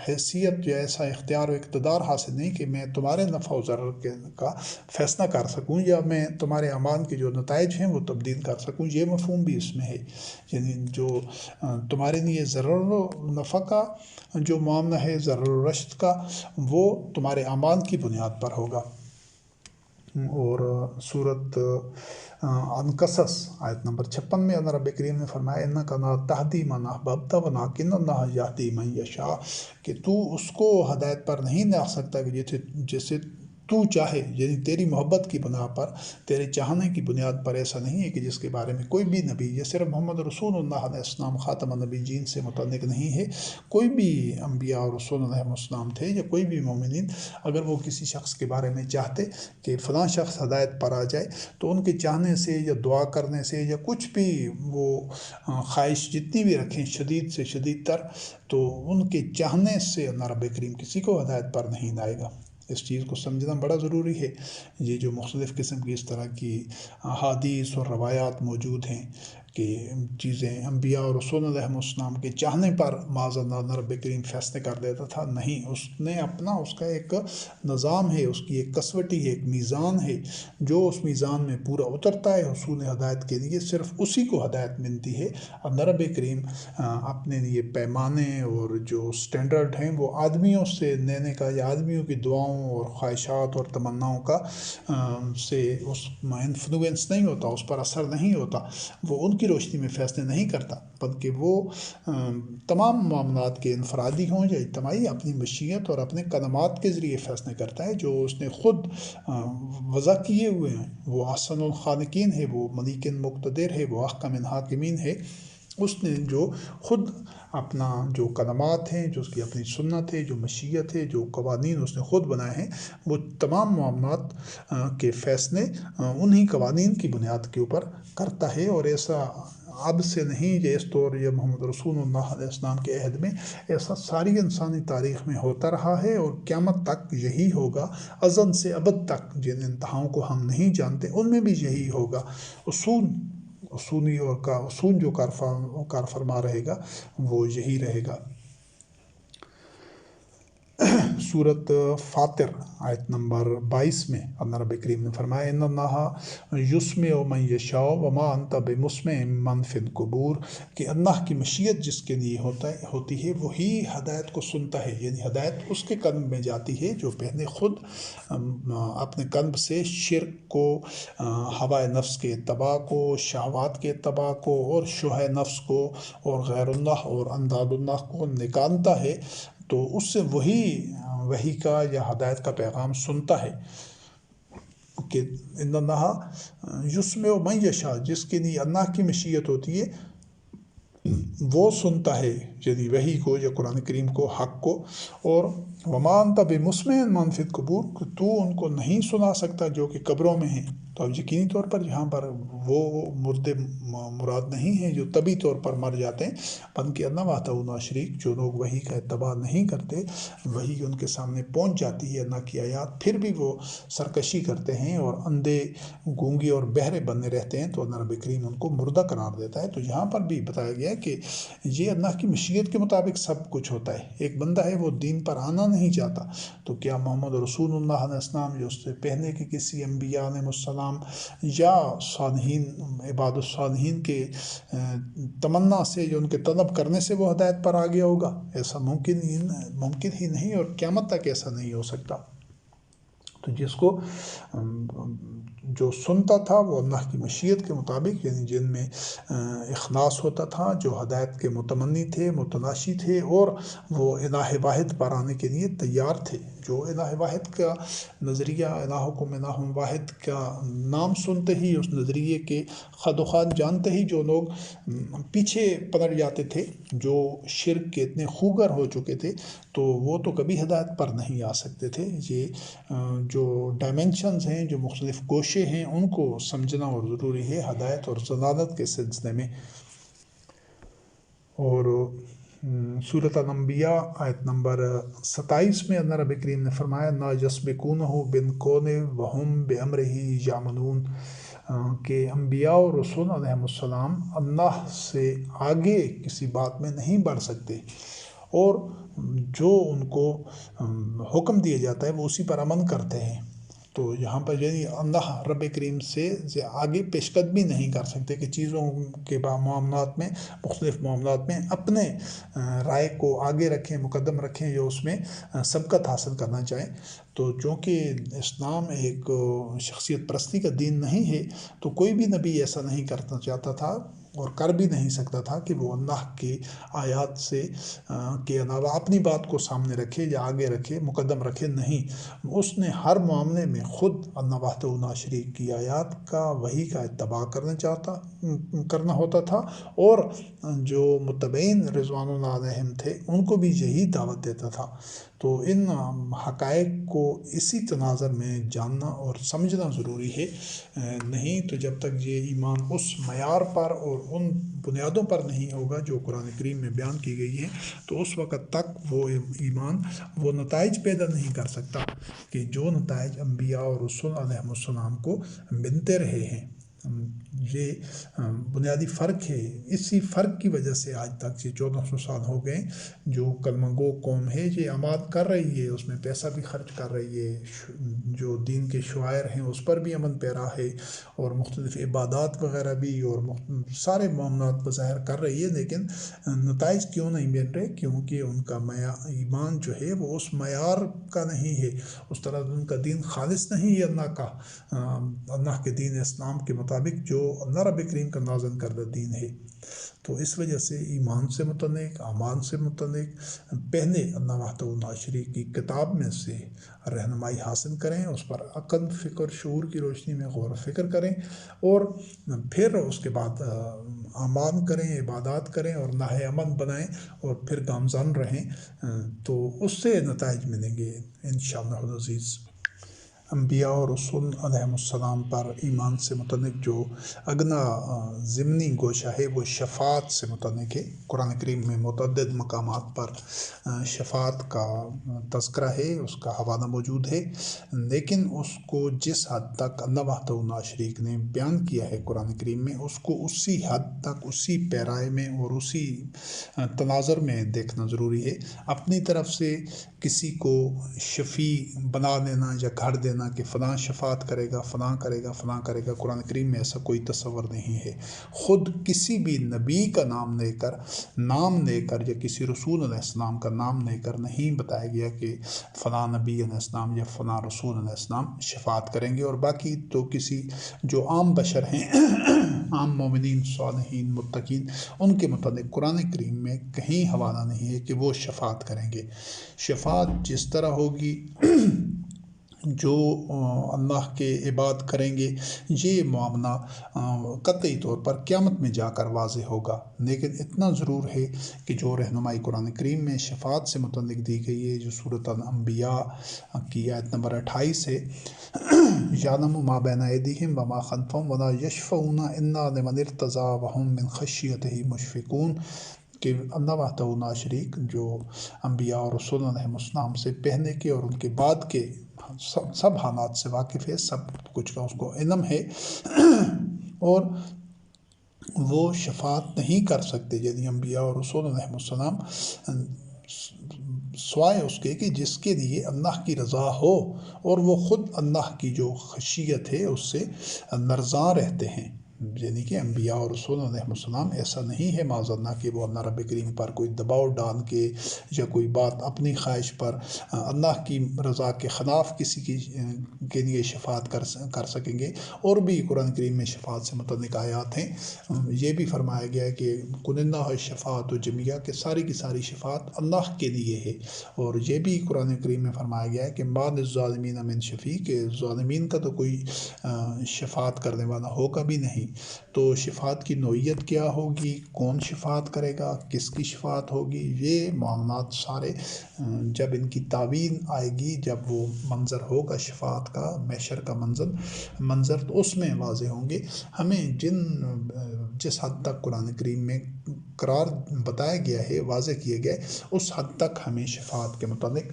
Speaker 1: حیثیت یا ایسا اختیار و اقتدار حاصل نہیں کہ میں تمہارے نفع و ضرر کا فیصلہ کر سکوں، یا میں تمہارے اعمال کے جو نتائج ہیں وہ تبدیل کر سکوں۔ یہ مفہوم بھی اس میں ہے، یعنی جو تمہارے لیے ضرر و نفع کا جو معاملہ ہے، ضرر و رشد کا، وہ تمہارے اعمال کی بنیاد پر ہوگا۔ اور سورت انقصص آیت نمبر 56 میں اللہ رب کریم نے فرمایا انک لا تہدی من احببت ولکن اللہ یہدی من یشاء، کہ تو اس کو ہدایت پر نہیں لا سکتا کہ جیسے تو چاہے، یعنی تیری محبت کی بنا پر، تیرے چاہنے کی بنیاد پر ایسا نہیں ہے کہ جس کے بارے میں کوئی بھی نبی، یہ صرف محمد رسول اللہ علیہ السلام خاتم النبیین سے متعلق نہیں ہے، کوئی بھی انبیاء اور رسول علیہ السلام تھے یا کوئی بھی مومنین، اگر وہ کسی شخص کے بارے میں چاہتے کہ فلاں شخص ہدایت پر آ جائے تو ان کے چاہنے سے یا دعا کرنے سے یا کچھ بھی وہ خواہش جتنی بھی رکھیں شدید سے شدید تر، تو ان کے چاہنے سے اللہ رب کریم کسی کو ہدایت پر نہیں لائے گا۔ اس چیز کو سمجھنا بڑا ضروری ہے۔ یہ جو مختلف قسم کی اس طرح کی احادیث اور روایات موجود ہیں کہ چیزیں انبیاء اور رسول علیہ السلام کے چاہنے پر معاذ اللہ رب کریم فیصلے کر دیتا تھا، نہیں، اس نے اپنا، اس کا ایک نظام ہے، اس کی ایک کسوٹی ہے، ایک میزان ہے، جو اس میزان میں پورا اترتا ہے حصول ہدایت کے لیے صرف اسی کو ہدایت ملتی ہے۔ اللہ رب کریم اپنے لیے پیمانے اور جو سٹینڈرڈ ہیں وہ آدمیوں سے لینے کا یا آدمیوں کی دعاؤں اور خواہشات اور تمناؤں کا سے اس میں انفلوئنس نہیں ہوتا، اس پر اثر نہیں ہوتا، وہ ان کی روشنی میں فیصلے نہیں کرتا، بلکہ وہ تمام معاملات کے انفرادی ہوں یا اجتماعی اپنی مشیت اور اپنے قدمات کے ذریعے فیصلے کرتا ہے جو اس نے خود وضع کیے ہوئے ہیں۔ وہ احسن الخالقین ہے، وہ ملیک مقتدر ہے، وہ احکم الحاکمین ہے۔ اس نے جو خود اپنا جو قدمات ہیں، جو اس کی اپنی سنت ہے، جو مشیت ہے، جو قوانین اس نے خود بنائے ہیں، وہ تمام معاملات کے فیصلے انہی قوانین کی بنیاد کے اوپر کرتا ہے، اور ایسا اب سے نہیں کہ اس طور یہ محمد رسول اللہ علیہ السلام کے عہد میں، ایسا ساری انسانی تاریخ میں ہوتا رہا ہے اور قیامت تک یہی ہوگا، ازل سے ابد تک جن انتہاؤں کو ہم نہیں جانتے ان میں بھی یہی ہوگا۔ اصولی اور اصول جو کار فرما رہے گا وہ یہی رہے گا۔ سورت فاطر آیت نمبر 22 میں اللہ رب کریم نے فرمایا ان اللہ یسمع من یشاء وما انت بمسمع من فی القبور، کہ اللہ کی مشیت جس کے لیے ہوتی ہے وہی ہدایت کو سنتا ہے، یعنی ہدایت اس کے قلب میں جاتی ہے جو پہلے خود اپنے قلب سے شرک کو، ہوائے نفس کے اتباع کو، شہوات کے اتباع کو اور شبہ نفس کو اور غیر اللہ اور انداد اللہ کو نکالتا ہے، تو اس سے وہی کا یا ہدایت کا پیغام سنتا ہے کہ ان اللہ یسمع من یشاء، جس کے لیے اللہ کی مشیت ہوتی ہے وہ سنتا ہے، یعنی وحی کو یا قرآن کریم کو، حق کو، اور وما انت بمسمع من فی القبور، کہ تو ان کو نہیں سنا سکتا جو کہ قبروں میں ہیں۔ تو اب یقینی طور پر یہاں پر وہ مردے مراد نہیں ہیں جو طبی طور پر مر جاتے ہیں، بلکہ اللہ وحدہ لا شریک، جو لوگ وحی کا اتباع نہیں کرتے، وحی ان کے سامنے پہنچ جاتی ہے اللہ کی آیات، پھر بھی وہ سرکشی کرتے ہیں اور اندھے، گونگے اور بہرے بنے رہتے ہیں، تو اللہ رب کریم ان کو مردہ قرار دیتا ہے۔ تو یہاں پر بھی بتایا گیا کہ یہ اللہ کی مشیت کے مطابق سب کچھ ہوتا ہے۔ ایک بندہ ہے وہ دین پر آنا نہیں چاہتا، تو کیا محمد رسول اللہ علیہ السلام یا اس سے پہلے کے کسی انبیاء علیہ السلام یا صالحین، عباد الصالحین کے تمنا سے یا ان کے طلب کرنے سے وہ ہدایت پر آ گیا ہوگا؟ ایسا ممکن ہی نہیں، اور قیامت تک ایسا نہیں ہو سکتا۔ تو جس کو جو سنتا تھا وہ اللہ کی مشیت کے مطابق، یعنی جن میں اخلاص ہوتا تھا، جو ہدایت کے متمنی تھے، متلاشی تھے، اور وہ الہ واحد پر آنے کے لیے تیار تھے، جو الہ واحد کا نظریہ، الہکم الہ واحد کا نام سنتے ہی، اس نظریے کے خد و خال جانتے ہی جو لوگ پیچھے پلٹ جاتے تھے، جو شرک کے اتنے خوگر ہو چکے تھے، تو وہ تو کبھی ہدایت پر نہیں آ سکتے تھے۔ یہ جو ڈائمینشنز ہیں، جو مختلف گوشے ہیں، ان کو سمجھنا اور ضروری ہے ہدایت اور ضلالت کے سلسلے میں۔ اور سورۃ الانبیاء آیت نمبر 27 میں اللہ رب کریم نے فرمایا لا یسبقونہ بالقول وہم بامرہ یعملون، کہ انبیاء اور رسول علیہ السلام اللہ سے آگے کسی بات میں نہیں بڑھ سکتے، اور جو ان کو حکم دیا جاتا ہے وہ اسی پر عمل کرتے ہیں۔ تو تو یہاں پر یعنی اللہ رب کریم سے آگے پیش قدمی نہیں کر سکتے کہ چیزوں کے معاملات میں، مختلف معاملات میں اپنے رائے کو آگے رکھیں، مقدم رکھیں، یا اس میں سبقت حاصل کرنا چاہیں۔ تو چونکہ اسلام ایک شخصیت پرستی کا دین نہیں ہے، تو کوئی بھی نبی ایسا نہیں کرنا چاہتا تھا اور کر بھی نہیں سکتا تھا کہ وہ اللہ کی آیات سے کے علاوہ اپنی بات کو سامنے رکھے یا آگے رکھے، مقدم رکھے۔ نہیں، اس نے ہر معاملے میں خود اللہ وحدہ لا شریک کی آیات کا، وحی کا اتباع کرنا ہوتا تھا، اور جو متبعین رضوان اللہ علیہم تھے ان کو بھی یہی دعوت دیتا تھا۔ تو ان حقائق کو اسی تناظر میں جاننا اور سمجھنا ضروری ہے، نہیں تو جب تک یہ ایمان اس معیار پر اور ان بنیادوں پر نہیں ہوگا جو قرآن کریم میں بیان کی گئی ہیں، تو اس وقت تک وہ ایمان وہ نتائج پیدا نہیں کر سکتا کہ جو نتائج انبیاء اور رسول علیہ السلام کو ملتے رہے ہیں۔ یہ بنیادی فرق ہے، اسی فرق کی وجہ سے آج تک یہ 1400 سال ہو گئے جو کلمہ گو قوم ہے یہ عماد کر رہی ہے، اس میں پیسہ بھی خرچ کر رہی ہے، جو دین کے شعائر ہیں اس پر بھی عمل پیرا ہے، اور مختلف عبادات وغیرہ بھی، اور سارے معاملات بظاہر کر رہی ہے، لیکن نتائج کیوں نہیں مل رہے؟ کیونکہ ان کا ایمان جو ہے وہ اس معیار کا نہیں ہے، اس طرح ان کا دین خالص نہیں ہے اللہ کا، اللہ کے دین اسلام کے مطابق جو اللہ رب کریم کا نازل کردہ دین ہے۔ تو اس وجہ سے ایمان سے متعلق، اعمال سے متعلق پہلے اللہ وحدہ لا شریک کی کتاب میں سے رہنمائی حاصل کریں، اس پر عقل، فکر، شعور کی روشنی میں غور و فکر کریں، اور پھر اس کے بعد اعمال کریں، عبادات کریں، اور ناہ عمل بنائیں، اور پھر گامزن رہیں، تو اس سے نتائج ملیں گے انشاءاللہ العزیز۔ انبیاء اور رسول علیہ السلام پر ایمان سے متعلق جو اگنا ضمنی گوشہ ہے وہ شفاعت سے متعلق ہے۔ قرآن کریم میں متعدد مقامات پر شفاعت کا تذکرہ ہے، اس کا حوالہ موجود ہے، لیکن اس کو جس حد تک اللہ وحدہ لا شریک نے بیان کیا ہے قرآن کریم میں، اس کو اسی حد تک، اسی پیرائے میں اور اسی تناظر میں دیکھنا ضروری ہے۔ اپنی طرف سے کسی کو شفیع بنا دینا یا گھڑ دینا کہ فلاں شفاعت کرے گا، فلاں کرے گا، فلاں کرے گا، قرآن کریم میں ایسا کوئی تصور نہیں ہے۔ خود کسی بھی نبی کا نام لے کر یا کسی رسول علیہ السلام کا نام لے کر نہیں بتایا گیا کہ فلاں نبی علیہ السلام یا فلاں رسول علیہ السلام شفاعت کریں گے، اور باقی تو کسی جو عام بشر ہیں، عام مومنین، صالحین، متقین، ان کے متعلق قرآن کریم میں کہیں حوالہ نہیں ہے کہ وہ شفاعت کریں گے۔ شفاعت جس طرح ہوگی جو اللہ کے عباد کریں گے، یہ معاملہ قطعی طور پر قیامت میں جا کر واضح ہوگا، لیکن اتنا ضرور ہے کہ جو رہنمائی قرآن کریم میں شفاعت سے متعلق دی گئی ہے، جو سورۃ الانبیاء کی آیت نمبر 28 ہے، یعلم ما بین ایدیہم وما خلفہم ولا یشفعون الا لمن ارتضی وہم من خشیتہ مشفقون، کہ اللہ وحدہ لا شریک جو انبیاء اور رسول علیہ السلام سے پہلے کے اور ان کے بعد کے سب حالات سے واقف ہے، سب کچھ کا اس کو علم ہے، اور وہ شفاعت نہیں کر سکتے یعنی انبیاء اور رسول علیہ السلام، سوائے اس کے کہ جس کے لیے اللہ کی رضا ہو، اور وہ خود اللہ کی جو خشیت ہے اس سے لرزاں رہتے ہیں۔ یعنی کہ انبیاء اور رسول علیہ السلام ایسا نہیں ہے معاذ اللہ کہ وہ اللہ رب کریم پر کوئی دباؤ ڈال کے یا کوئی بات اپنی خواہش پر اللہ کی رضا کے خلاف کسی کے لیے شفاعت کر سکیں گے۔ اور بھی قرآن کریم میں شفاعت سے متعلق آیات ہیں، یہ بھی فرمایا گیا ہے کہ قل اللہ شفاعت و جمیعہ، کہ ساری کی ساری شفاعت اللہ کے لیے ہے، اور یہ بھی قرآن کریم میں فرمایا گیا ہے کہ ما للظالمین من شفیع، کہ ظالمین کا تو کوئی شفاعت کرنے والا ہوگا بھی نہیں۔ تو شفاعت کی نوعیت کیا ہوگی، کون شفاعت کرے گا، کس کی شفاعت ہوگی، یہ معاملات سارے جب ان کی تعویل آئے گی، جب وہ منظر ہوگا شفاعت کا، محشر کا منظر، تو اس میں واضح ہوں گے۔ ہمیں جن جس حد تک قرآن کریم میں قرار بتایا گیا ہے، واضح کیا گیا ہے، اس حد تک ہمیں شفاعت کے متعلق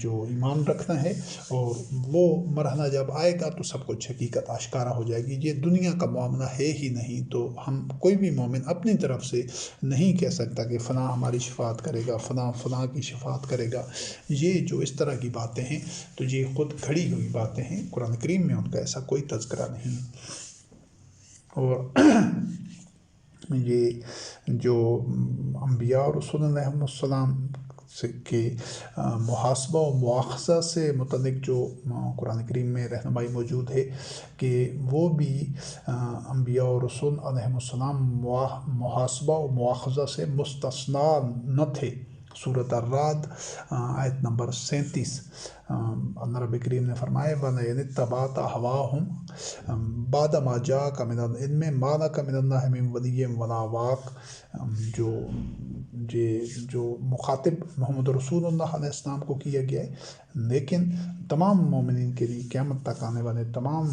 Speaker 1: جو ایمان رکھنا ہے، اور وہ مرحلہ جب آئے گا تو سب کچھ حقیقت آشکارا ہو جائے گی۔ یہ دنیا کا معاملہ ہے ہی نہیں، تو ہم کوئی بھی مومن اپنی طرف سے نہیں کہہ سکتا کہ فلاں ہماری شفاعت کرے گا، فلاں کی شفاعت کرے گا۔ یہ جو اس طرح کی باتیں ہیں تو یہ خود کھڑی ہوئی باتیں ہیں، قرآن کریم میں ان کا ایسا کوئی تذکرہ نہیں ہے۔ اور یہ جو انبیاء اور رسول علیہ السلام کے محاسبہ و مواخذہ سے متعلق جو قرآن کریم میں رہنمائی موجود ہے کہ وہ بھی انبیاء و رسول علیہ السلام محاسبہ و مواخذہ سے مستثنا نہ تھے۔ سورۃ الرعد آیت نمبر 37 اللہ رب کریم نے فرمایا وَلَئِنِ اتَّبَعْتَ أَهْوَاءَهُمْ بَعْدَ مَا جَاءَكَ مِنَ الْعِلْمِ مَا لَكَ مِنَ اللَّهِ مِنْ وَلِيٍّ وَلَا واق، جو مخاطب محمد رسول اللہ علیہ السلام کو کیا گیا ہے، لیکن تمام مومنین کے لیے قیامت تک آنے والے تمام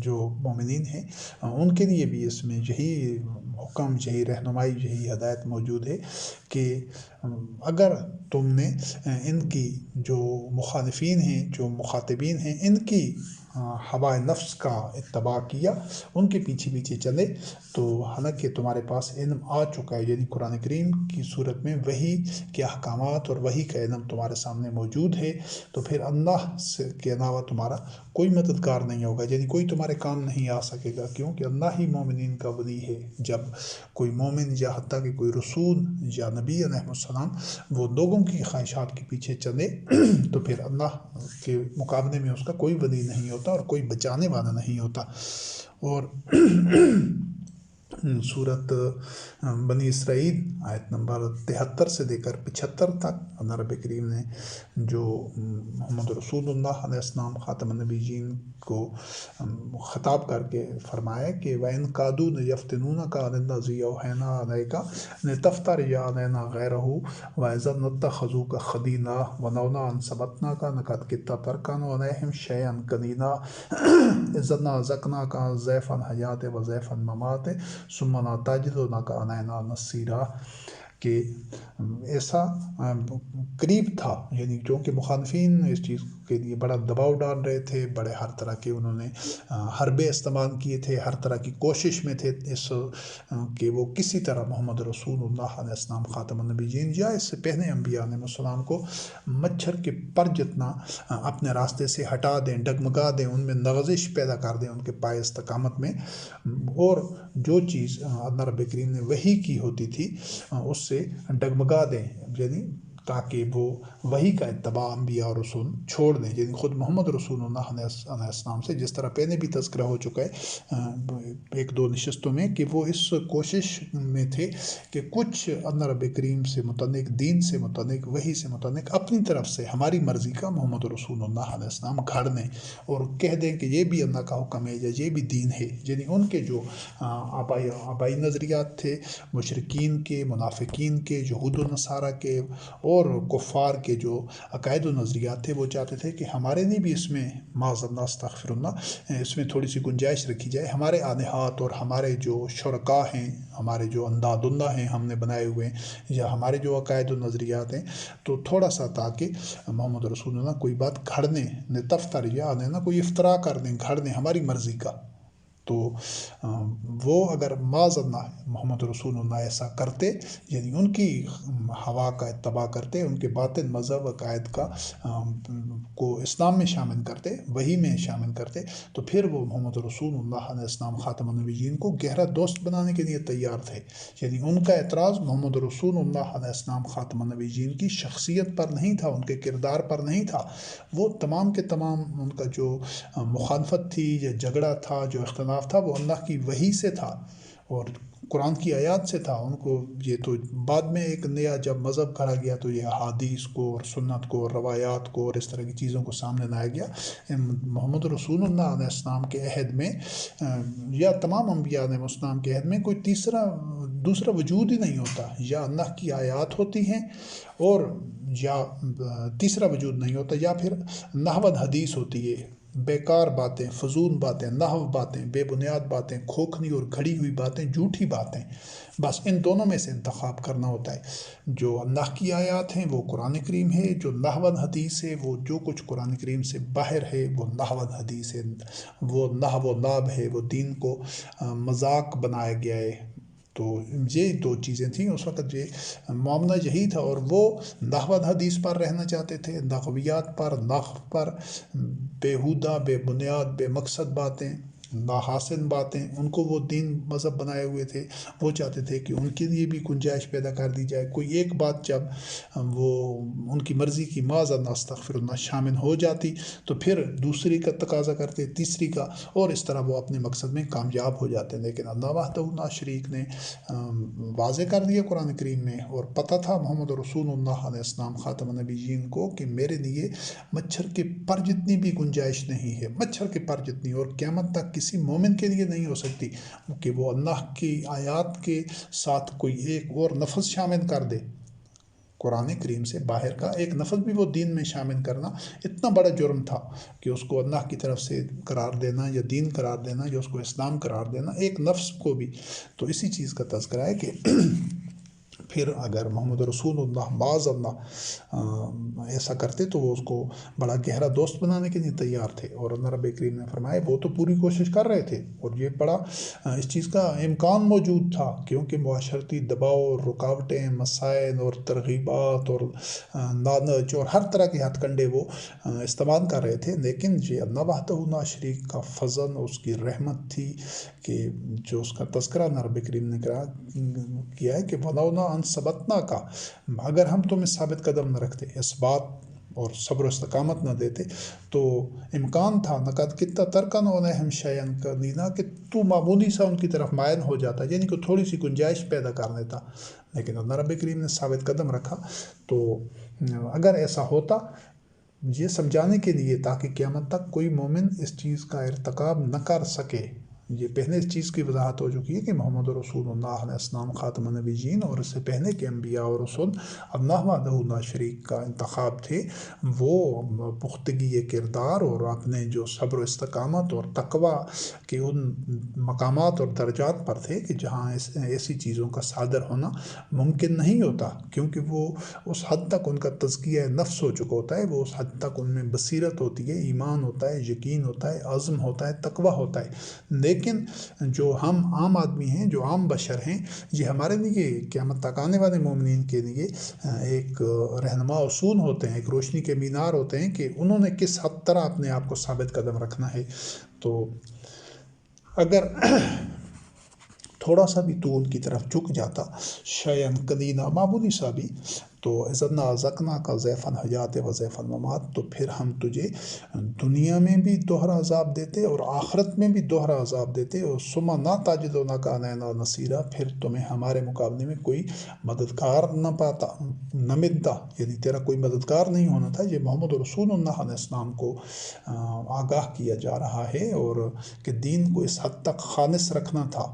Speaker 1: جو مومنین ہیں ان کے لیے بھی اس میں یہی حکم، یہی رہنمائی، یہی ہدایت موجود ہے کہ اگر تم نے ان کی جو مخالفین ہیں، جو مخاطبین ہیں، ان کی ہوائے نفس کا اتباع کیا، ان کے پیچھے پیچھے چلے، تو حالانکہ تمہارے پاس علم آ چکا ہے، یعنی قرآن کریم کی صورت میں وحی کے احکامات اور وحی کا علم تمہارے سامنے موجود ہے، تو پھر اللہ کے علاوہ تمہارا کوئی مددگار نہیں ہوگا، یعنی کوئی تمہارے کام نہیں آ سکے گا، کیونکہ اللہ ہی مومنین کا ولی ہے۔ جب کوئی مومن یا حتیٰ کہ کوئی رسول یا نبی علیہ السلام وہ لوگوں کی خواہشات کے پیچھے چلے تو پھر اللہ کے مقابلے میں اس کا کوئی ولی نہیں ہوتا اور کوئی بچانے والا نہیں ہوتا۔ اور سورت بنی اسرائیل آیت نمبر 73 سے لے کر 75 تک اللہ رب کریم نے جو محمد رسول اللہ علیہ السلام خاتم النبیین کو خطاب کر کے فرمایا کہ وَإِن كَادُوا لَيَفْتِنُونَكَ عَنِ الَّذِي أَوْحَيْنَا إِلَيْكَ لِتَفْتَرِيَ عَلَيْنَا غَيْرَهُ وَإِذًا لَاتَّخَذُوكَ خَلِيلًا وَلَوْلَا أَن ثَبَتْنَاكَ لَقَدْ كِدتَّ تَرْكَنُ إِلَيْهِمْ شَيْئًا قَلِيلًا إِذًا لَأَذَقْنَاكَ ضِعْفَ الْحَيَاةِ وَضِعْفَ الْمَمَاتِ ثُمَّ لَا تَجِدُ لَكَ عَلَيْنَا نَصِيرًا، کہ ایسا قریب تھا، یعنی چونکہ مخالفین اس چیز کے لیے بڑا دباؤ ڈال رہے تھے، بڑے ہر طرح کے انہوں نے حربے استعمال کیے تھے، ہر طرح کی کوشش میں تھے اس کہ وہ کسی طرح محمد رسول اللہ علیہ السلام خاتم النبیین یا اس سے پہلے انبیاء علیہ السلام کو مچھر کے پر جتنا اپنے راستے سے ہٹا دیں، ڈگمگا دیں، ان میں لغزش پیدا کر دیں ان کے پائے استقامت میں، اور جو چیز اللہ رب کریم نے وحی کی ہوتی تھی اس سے ڈگمگا دیں، یعنی تاکہ وہ وحی کا اتباع انبیاء اور رسول چھوڑ دیں، یعنی خود محمد رسول اللہ علیہ السلام سے، جس طرح پہلے بھی تذکرہ ہو چکا ہے ایک دو نشستوں میں کہ وہ اس کوشش میں تھے کہ کچھ اللہ رب کریم سے متعلق، دین سے متعلق، وحی سے متعلق اپنی طرف سے ہماری مرضی کا محمد رسول اللہ علیہ السلام گھڑ دیں اور کہہ دیں کہ یہ بھی اللہ کا حکم ہے یا یہ بھی دین ہے، یعنی ان کے جو آبائی نظریات تھے، مشرکین کے، منافقین کے، یہود و نصارہ کے اور کفار کے جو عقائد و نظریات تھے، وہ چاہتے تھے کہ ہمارے لیے بھی اس میں معاذ اللہ استغفر اللہ اس میں تھوڑی سی گنجائش رکھی جائے، ہمارے آلہات اور ہمارے جو شرکاء ہیں، ہمارے جو انداد اللہ ہیں ہم نے بنائے ہوئے ہیں، یا ہمارے جو عقائد و نظریات ہیں، تو تھوڑا سا تاکہ محمد رسول اللہ کوئی بات گھڑ دیں، تفتر یا نا کوئی افطرا کر دیں، گھڑ دیں ہماری مرضی کا، تو وہ اگر معاذ اللہ محمد رسول اللہ ایسا کرتے، یعنی ان کی ہوا کا اتباع کرتے، ان کے باطن مذہب عقائد کو اسلام میں شامل کرتے، وحی میں شامل کرتے، تو پھر وہ محمد رسول اللہ علیہ السلام خاتم النبیین کو گہرا دوست بنانے کے لیے تیار تھے، یعنی ان کا اعتراض محمد رسول اللہ علیہ السلام خاتم النبیین کی شخصیت پر نہیں تھا، ان کے کردار پر نہیں تھا، وہ تمام کے تمام ان کا جو مخالفت تھی یا جھگڑا تھا، جو اختلاف تھا، وہ اللہ کی وحی سے تھا اور قرآن کی آیات سے تھا۔ ان کو یہ تو بعد میں ایک نیا جب مذہب کھڑا گیا تو یہ احادیث کو اور سنت کو اور روایات کو اور اس طرح کی چیزوں کو سامنے لایا گیا۔ محمد رسول اللہ علیہ السلام کے عہد میں یا تمام انبیاء علیہ السلام کے عہد میں کوئی دوسرا وجود ہی نہیں ہوتا، یا اللہ کی آیات ہوتی ہیں اور یا تیسرا وجود نہیں ہوتا، یا پھر نحو حدیث ہوتی ہے، بیکار باتیں، فضول باتیں، نحو باتیں، بے بنیاد باتیں، کھوکھلی اور گھڑی ہوئی باتیں، جھوٹی باتیں، بس ان دونوں میں سے انتخاب کرنا ہوتا ہے۔ جو اللہ کی آیات ہیں وہ قرآن کریم ہے، جو لہو حدیث ہے وہ جو کچھ قرآن کریم سے باہر ہے وہ لہو حدیث ہے، وہ لہو و لعب ہے، وہ دین کو مذاق بنایا گیا ہے۔ تو یہ دو چیزیں تھیں اس وقت، یہ معاملہ یہی تھا، اور وہ لہو حدیث پر رہنا چاہتے تھے، لغویات پر، لغو پر، بیہودہ، بے بنیاد، بے مقصد باتیں، ناحاصل باتیں، ان کو وہ دین مذہب بنائے ہوئے تھے۔ وہ چاہتے تھے کہ ان کے لیے بھی گنجائش پیدا کر دی جائے، کوئی ایک بات جب وہ ان کی مرضی کی معاذ اللہ استغفر اللہ شامل ہو جاتی تو پھر دوسری کا تقاضا کرتے، تیسری کا، اور اس طرح وہ اپنے مقصد میں کامیاب ہو جاتے ہیں۔ لیکن اللہ وحدہ لا شریک نے واضح کر دیا قرآن کریم میں، اور پتہ تھا محمد رسول اللہ علیہ السلام خاتم النبیین کو کہ میرے لیے مچھر کے پر جتنی بھی گنجائش نہیں ہے، مچھر کے پر جتنی، اور قیامت تک کسی مومن کے لیے نہیں ہو سکتی کہ وہ اللہ کی آیات کے ساتھ کوئی ایک اور لفظ شامل کر دے۔ قرآن کریم سے باہر کا ایک لفظ بھی وہ دین میں شامل کرنا اتنا بڑا جرم تھا کہ اس کو اللہ کی طرف سے قرار دینا یا دین قرار دینا یا اس کو اسلام قرار دینا، ایک لفظ کو بھی۔ تو اسی چیز کا تذکرہ ہے کہ پھر اگر محمد رسول اللہ معاذ اللہ ایسا کرتے تو وہ اس کو بڑا گہرا دوست بنانے کے لیے تیار تھے، اور اللہ رب کریم نے فرمایا وہ تو پوری کوشش کر رہے تھے، اور یہ بڑا اس چیز کا امکان موجود تھا، کیونکہ معاشرتی دباؤ اور رکاوٹیں، مسائل اور ترغیبات اور لالچ اور ہر طرح کے ہتھ کنڈے وہ استعمال کر رہے تھے۔ لیکن یہ اللہ وحدہ لا شریک کا فضل، اس کی رحمت تھی کہ جو اس کا تذکرہ اللہ رب کریم نے کیا ہے کہ وَلَوْلَا أَن ثَبَتْنَاكَ، اگر ہم تمہیں ثابت قدم نہ رکھتے، اس بات اور صبر و استقامت نہ دیتے، تو امکان تھا لَقَدْ كِدتَّ تَرْكَنُ إِلَيْهِمْ شَيْئًا قَلِيلًا کہ تو معمولی سا ان کی طرف مائل ہو جاتا، یعنی کہ تھوڑی سی گنجائش پیدا کر لیتا۔ لیکن اللہ رب کریم نے ثابت قدم رکھا۔ تو اگر ایسا ہوتا، یہ سمجھانے کے لیے تاکہ قیامت تک کوئی مومن اس چیز کا ارتکاب نہ کر سکے، یہ پہلے اس چیز کی وضاحت ہو چکی ہے کہ محمد رسول اللہ علیہ السلام خاتم النبیین اور اس سے پہلے کے انبیاء اور رسول اللہ وحدہ لا شریک کا انتخاب تھے، وہ پختگی کردار اور اپنے جو صبر و استقامت اور تقوی کے ان مقامات اور درجات پر تھے کہ جہاں ایسی چیزوں کا صادر ہونا ممکن نہیں ہوتا، کیونکہ وہ اس حد تک ان کا تزکیہ نفس ہو چکا ہوتا ہے، وہ اس حد تک ان میں بصیرت ہوتی ہے، ایمان ہوتا ہے، یقین ہوتا ہے، عزم ہوتا ہے، تقوی ہوتا ہے۔ لیکن جو ہم عام آدمی ہیں، جو عام بشر ہیں، یہ ہمارے لیے قیامت تک آنے والے مومنین کے لیے ایک رہنما اصول ہوتے ہیں، ایک روشنی کے مینار ہوتے ہیں کہ انہوں نے کس حد طرح اپنے آپ کو ثابت قدم رکھنا ہے۔ تو اگر تھوڑا سا بھی تو ان کی طرف جھک جاتا، شیئن قلیلا، معمولی سا بھی، تو اذن ذقناک ضیف الحیات و ضیف الممات، تو پھر ہم تجھے دنیا میں بھی دوہرا عذاب دیتے اور آخرت میں بھی دوہرا عذاب دیتے، اور ثم لا تجد لک علینا نصیرا، پھر تمہیں ہمارے مقابلے میں کوئی مددگار نہ ملتا، یعنی تیرا کوئی مددگار نہیں ہونا تھا۔ یہ محمد رسول اللہ علیہ السلام کو آگاہ کیا جا رہا ہے، اور کہ دین کو اس حد تک خالص رکھنا تھا،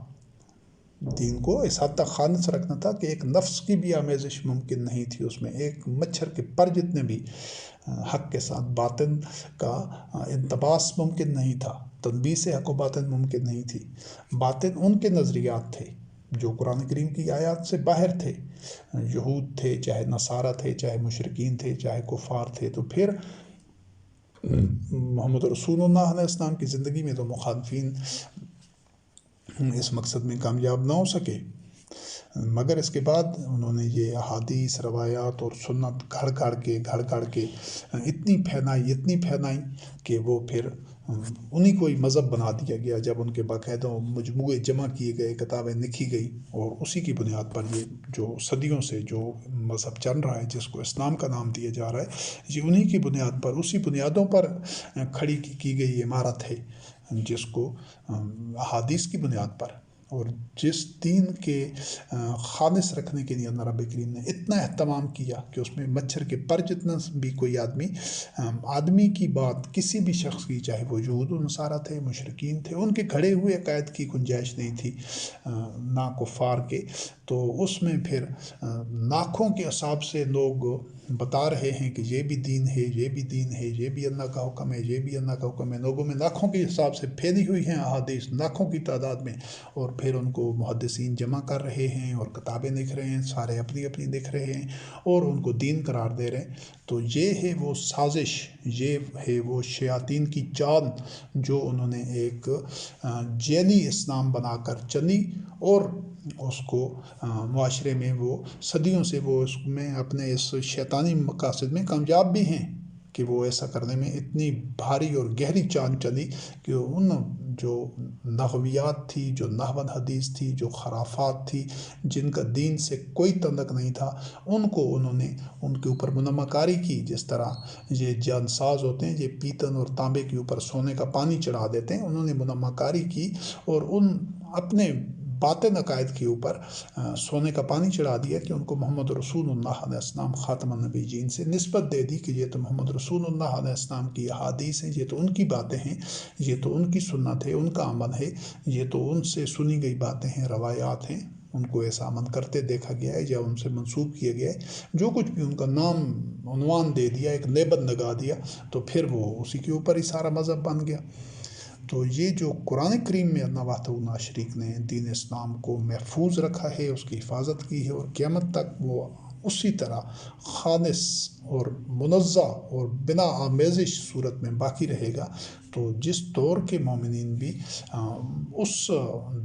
Speaker 1: دین کو اس حد تک خالص رکھنا تھا کہ ایک نفس کی بھی آمیزش ممکن نہیں تھی اس میں، ایک مچھر کے پر جتنے بھی حق کے ساتھ باطن کا انتباس ممکن نہیں تھا، تلبیس حق و باطن ممکن نہیں تھی۔ باطن ان کے نظریات تھے جو قرآن کریم کی آیات سے باہر تھے، یہود تھے، چاہے نصارہ تھے، چاہے مشرکین تھے، چاہے کفار تھے۔ تو پھر محمد رسول اللہ علیہ السلام کی زندگی میں تو مخالفین اس مقصد میں کامیاب نہ ہو سکے، مگر اس کے بعد انہوں نے یہ احادیث، روایات اور سنت گھڑ گھڑ کے اتنی پھیلائی کہ وہ پھر انہی کو ہی مذہب بنا دیا گیا، جب ان کے باقاعدہ مجموعے جمع کیے گئے، کتابیں لکھی گئی، اور اسی کی بنیاد پر یہ جو صدیوں سے جو مذہب چل رہا ہے، جس کو اسلام کا نام دیا جا رہا ہے، یہ انہی کی بنیاد پر، اسی بنیادوں پر کھڑی کی گئی عمارت ہے، جس کو احادیث کی بنیاد پر اور جس دین کے خالص رکھنے کے لیے اللہ رب کریم نے اتنا اہتمام کیا کہ اس میں مچھر کے پر جتنا بھی کوئی آدمی کی بات، کسی بھی شخص کی، چاہے وہ یہود و نصارہ تھے، مشرکین تھے، ان کے کھڑے ہوئے عقائد کی گنجائش نہیں تھی، نہ کفار کے۔ تو اس میں پھر ناکھوں کے حساب سے لوگ بتا رہے ہیں کہ یہ بھی دین ہے، یہ بھی دین ہے، یہ بھی اللہ کا حکم ہے، یہ بھی اللہ کا حکم ہے. لوگوں میں ناکھوں کے حساب سے پھیلی ہوئی ہیں احادیث، ناکھوں کی تعداد میں، اور پھر ان کو محدثین جمع کر رہے ہیں اور کتابیں لکھ رہے ہیں، سارے اپنی اپنی لکھ رہے ہیں اور ان کو دین قرار دے رہے ہیں. تو یہ ہے وہ سازش، یہ ہے وہ شیاطین کی چال جو انہوں نے ایک جعلی اسلام بنا کر چلی، اور اس کو معاشرے میں وہ صدیوں سے وہ اس میں اپنے اس شیطانی مقاصد میں کامیاب بھی ہیں کہ وہ ایسا کرنے میں اتنی بھاری اور گہری چال چلی کہ ان جو نحویات تھی، جو نحو حدیث تھی، جو خرافات تھی، جن کا دین سے کوئی تعلق نہیں تھا، ان کو انہوں نے ان کے اوپر منمہ کاری کی. جس طرح یہ جان ساز ہوتے ہیں، یہ پیتن اور تانبے کے اوپر سونے کا پانی چڑھا دیتے ہیں، انہوں نے منمہ کاری کی اور ان اپنے باطن عقائد کے اوپر سونے کا پانی چڑھا دیا کہ ان کو محمد رسول اللہ علیہ السلام خاتم النبیین سے نسبت دے دی کہ یہ تو محمد رسول اللہ علیہ السلام کی احادیث ہیں، یہ تو ان کی باتیں ہیں، یہ تو ان کی سنت ہے، ان کا عمل ہے، یہ تو ان سے سنی گئی باتیں ہیں، روایات ہیں. ان کو ایسا عمل کرتے دیکھا گیا ہے یا ان سے منسوب کیا گیا ہے، جو کچھ بھی ان کا نام عنوان دے دیا، ایک لیبل لگا دیا، تو پھر وہ اسی کے اوپر ہی سارا مذہب بن گیا. تو یہ جو قرآن کریم میں اللہ وحدہ لا شریک نے دین اسلام کو محفوظ رکھا ہے، اس کی حفاظت کی ہے، اور قیامت تک وہ اسی طرح خالص اور منزہ اور بنا آمیزش صورت میں باقی رہے گا. تو جس دور کے مومنین بھی اس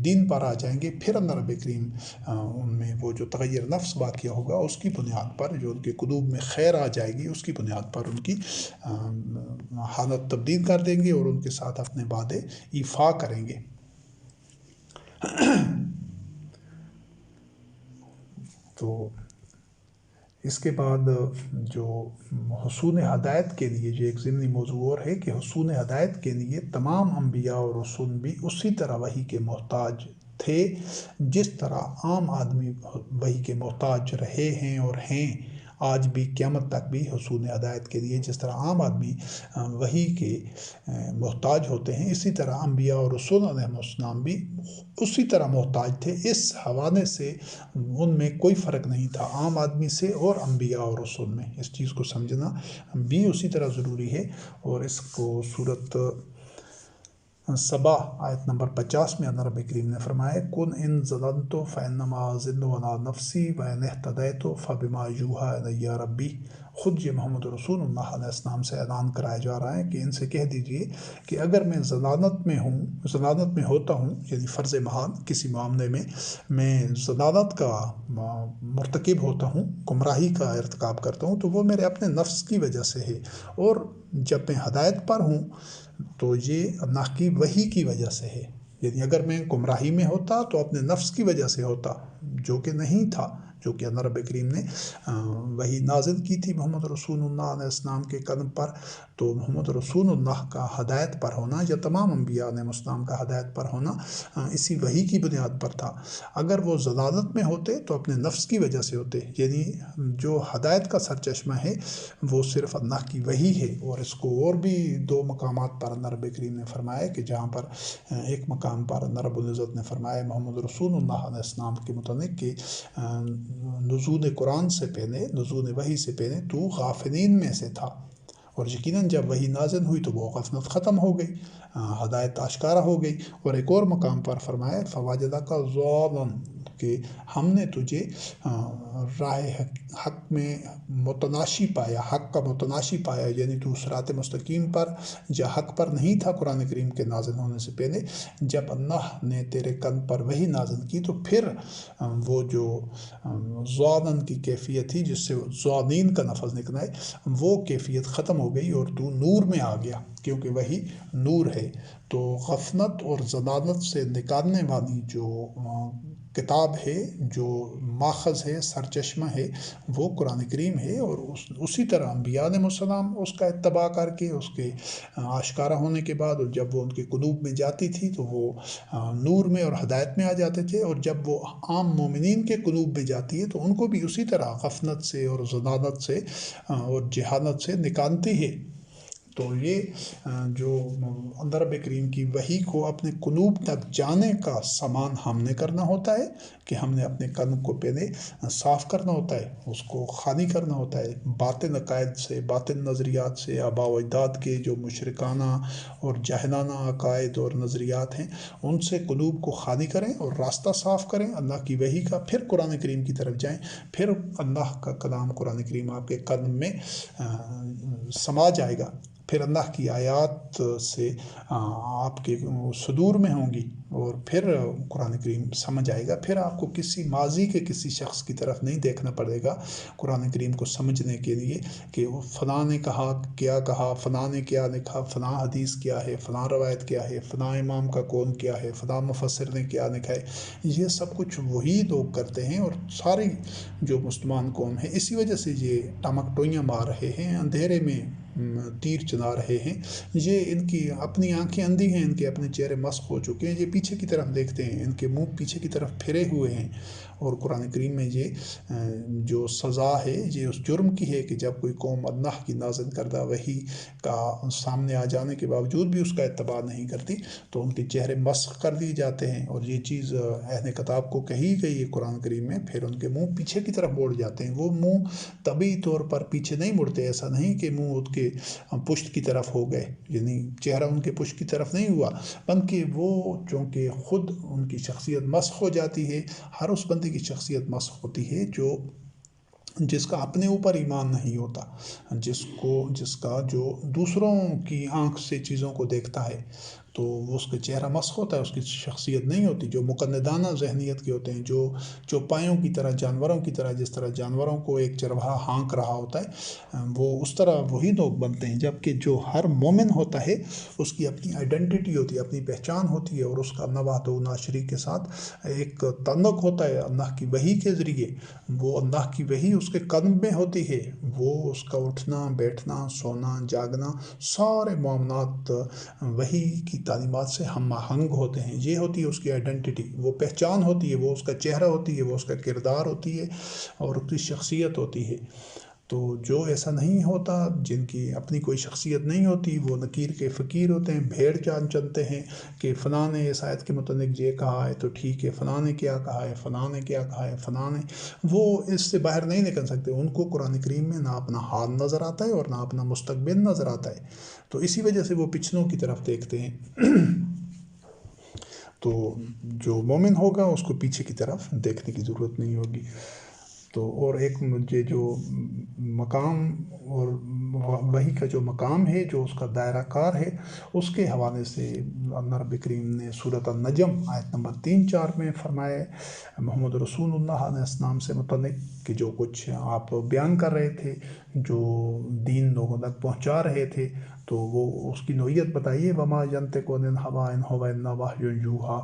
Speaker 1: دین پر آ جائیں گے، پھر اللہ رب کریم ان میں وہ جو تغیر نفس واقع ہوگا، اس کی بنیاد پر جو ان کے قلوب میں خیر آ جائے گی، اس کی بنیاد پر ان کی حالت تبدیل کر دیں گے اور ان کے ساتھ اپنے وعدے ایفا کریں گے. تو اس کے بعد جو حصول ہدایت کے لیے جو ایک ضمنی موضوع اور ہے کہ حصول ہدایت کے لیے تمام انبیاء اور رسول بھی اسی طرح وحی کے محتاج تھے جس طرح عام آدمی وحی کے محتاج رہے ہیں اور ہیں آج بھی قیامت تک بھی. حصول ہدایت کے لیے جس طرح عام آدمی وحی کے محتاج ہوتے ہیں، اسی طرح انبیاء اور رسول علیہ السلام بھی اسی طرح محتاج تھے. اس حوالے سے ان میں کوئی فرق نہیں تھا عام آدمی سے اور انبیاء اور رسول میں. اس چیز کو سمجھنا بھی اسی طرح ضروری ہے. اور اس کو سورت سبا آیت نمبر 50 میں اللہ رب کریم نے فرمایا کن ان ظلمت فانما اضل علی نفسی وان اهتدیت فبما یوحی الی ربی. خود یہ محمد رسول اللہ علیہ السلام سے اعلان کرایا جا رہا ہے کہ ان سے کہہ دیجئے کہ اگر میں ضلالت میں ہوتا ہوں، یعنی فرض محال کسی معاملے میں ضلالت کا مرتکب ہوتا ہوں، گمراہی کا ارتکاب کرتا ہوں، تو وہ میرے اپنے نفس کی وجہ سے ہے، اور جب میں ہدایت پر ہوں تو یہ اللہ کی وحی کی وجہ سے ہے. یعنی اگر میں گمراہی میں ہوتا تو اپنے نفس کی وجہ سے ہوتا، جو کہ نہیں تھا، جو کہ اللہ رب کریم نے وحی نازل کی تھی محمد رسول اللہ علیہ السلام کے قدم پر. تو محمد رسول اللہ کا ہدایت پر ہونا یا تمام انبیاء علیہ السلام کا ہدایت پر ہونا اسی وحی کی بنیاد پر تھا. اگر وہ ضلالت میں ہوتے تو اپنے نفس کی وجہ سے ہوتے. یعنی جو ہدایت کا سرچشمہ ہے وہ صرف اللہ کی وحی ہے. اور اس کو اور بھی دو مقامات پر اللہ رب کریم نے فرمایا کہ جہاں پر ایک مقام پر اللہ رب العزت نے فرمایا محمد رسول اللہ علیہ السلام کے متعلق کہ نزول قرآن سے پہلے، نزول وحی سے پہلے تو غافلین میں سے تھا، اور یقیناً جب وحی نازل ہوئی تو وہ غفلت ختم ہو گئی، ہدایت آشکارا ہو گئی. اور ایک اور مقام پر فرمایا فواجدک ضالا، کہ ہم نے تجھے راہ حق میں متناشی پایا، حق کا متناشی پایا، یعنی تو صراط مستقیم پر یا حق پر نہیں تھا قرآن کریم کے نازل ہونے سے پہلے. جب اللہ نے تیرے قلب پر وحی نازل کی تو پھر وہ جو ضالن کی کیفیت تھی جس سے ضالین کا لفظ نکلا ہے، وہ کیفیت ختم ہو گئی اور تو نور میں آ گیا، کیونکہ وہی نور ہے. تو غفلت اور ضلالت سے نکالنے والی جو کتاب ہے، جو ماخذ ہے، سرچشمہ ہے، وہ قرآن کریم ہے. اور اسی طرح انبیاء علیہ السلام اس کا اتباع کر کے اس کے آشکارا ہونے کے بعد، اور جب وہ ان کے قلوب میں جاتی تھی تو وہ نور میں اور ہدایت میں آ جاتے تھے، اور جب وہ عام مومنین کے قلوب میں جاتی ہے تو ان کو بھی اسی طرح غفلت سے اور ضلالت سے اور جہالت سے نکالتی ہے. تو یہ جو اللہ رب کریم کی وحی کو اپنے قلوب تک جانے کا سامان ہم نے کرنا ہوتا ہے کہ ہم نے اپنے قلب کو پہلے صاف کرنا ہوتا ہے، اس کو خالی کرنا ہوتا ہے باطن عقائد سے، باطن نظریات سے، آباء و اجداد کے جو مشرکانہ اور جاہلانہ عقائد اور نظریات ہیں ان سے قلوب کو خالی کریں اور راستہ صاف کریں اللہ کی وحی کا، پھر قرآن کریم کی طرف جائیں، پھر اللہ کا کلام قرآن کریم آپ کے قلب میں سما جائے گا، پھر اللہ کی آیات سے آپ کے صدور میں ہوں گی اور پھر قرآن کریم سمجھ آئے گا، پھر آپ کو کسی ماضی کے کسی شخص کی طرف نہیں دیکھنا پڑے گا قرآن کریم کو سمجھنے کے لیے کہ فلاں نے کہا، فلاں نے کیا لکھا، فلاں حدیث کیا ہے، فلاں روایت کیا ہے، فلاں امام کا قول کیا ہے، فلاں مفسر نے کیا لکھا ہے۔ یہ سب کچھ وہی لوگ کرتے ہیں اور ساری جو مسلمان قوم ہے اسی وجہ سے یہ ٹمک ٹوئیاں مار رہے ہیں، اندھیرے میں تیر چلا رہے ہیں، یہ ان کی اپنی آنکھیں اندھی ہیں، ان کے اپنے چہرے مسخ ہو چکے ہیں، یہ پیچھے کی طرف دیکھتے ہیں، ان کے منہ پیچھے کی طرف پھرے ہوئے ہیں، اور قرآن کریم میں یہ جو سزا ہے یہ اس جرم کی ہے کہ جب کوئی قوم اللہ کی نازل کردہ وحی کا سامنے آ جانے کے باوجود بھی اس کا اتباع نہیں کرتی تو ان کے چہرے مسخ کر دیے جاتے ہیں، اور یہ چیز اہل کتاب کو کہی گئی ہے قرآن کریم میں، پھر ان کے منہ پیچھے کی طرف موڑ جاتے ہیں، وہ منہ طبعی طور پر پیچھے نہیں مڑتے، ایسا نہیں کہ منہ ان کے پشت کی طرف ہو گئے، یعنی چہرہ ان کے پشت کی طرف نہیں ہوا، بلکہ وہ چونکہ خود ان کی شخصیت مسخ ہو جاتی ہے، ہر اس بندے کی شخصیت مسخ ہوتی ہے جس کا اپنے اوپر ایمان نہیں ہوتا، جس کا جو دوسروں کی آنکھ سے چیزوں کو دیکھتا ہے تو اس کا چہرہ مسخ ہوتا ہے، اس کی شخصیت نہیں ہوتی، جو مقلدانہ ذہنیت کے ہوتے ہیں، جو چوپایوں کی طرح، جانوروں کی طرح، جس طرح جانوروں کو ایک چرواہا ہانک رہا ہوتا ہے وہ اس طرح وہی لوگ بنتے ہیں، جبکہ جو ہر مومن ہوتا ہے اس کی اپنی آئیڈینٹی ہوتی ہے، اپنی پہچان ہوتی ہے، اور اس کا اللہ وحدہ لا شریک کے ساتھ ایک تعلق ہوتا ہے اللہ کی وحی کے ذریعے، وہ اللہ کی وحی اس کے قلب میں ہوتی ہے، وہ اس کا اٹھنا بیٹھنا سونا جاگنا سارے معاملات وحی کی تعلیمات سے ہم آہنگ ہوتے ہیں، یہ ہوتی ہے اس کی آئیڈینٹی، وہ پہچان ہوتی ہے، وہ اس کا چہرہ ہوتی ہے، وہ اس کا کردار ہوتی ہے اور اس کی شخصیت ہوتی ہے۔ تو جو ایسا نہیں ہوتا، جن کی اپنی کوئی شخصیت نہیں ہوتی، وہ نکیر کے فقیر ہوتے ہیں، بھیڑ چال چلتے ہیں کہ فلاں نے اس آیت کے متعلق یہ کہا ہے تو ٹھیک ہے، فلاں نے کیا کہا ہے، فلاں نے کیا کہا ہے، فلاں نے، وہ اس سے باہر نہیں نکل سکتے، ان کو قرآن کریم میں نہ اپنا حال نظر آتا ہے اور نہ اپنا مستقبل نظر آتا ہے، تو اسی وجہ سے وہ پچھلوں کی طرف دیکھتے ہیں۔ تو جو مومن ہوگا اس کو پیچھے کی طرف دیکھنے کی ضرورت نہیں ہوگی۔ تو اور ایک مجھے جو مقام اور وحی کا جو مقام ہے، جو اس کا دائرہ کار ہے، اس کے حوالے سے اللہ رب کریم نے سورۃ النجم آیت نمبر 3-4 میں فرمائے محمد رسول اللہ علیہ السلام سے متعلق کہ جو کچھ آپ بیان کر رہے تھے، جو دین لوگوں تک پہنچا رہے تھے، تو وہ اس کی نوعیت بتائیے، وما ینطق عن الہویٰ ان ہو الا وحی یوحیٰ،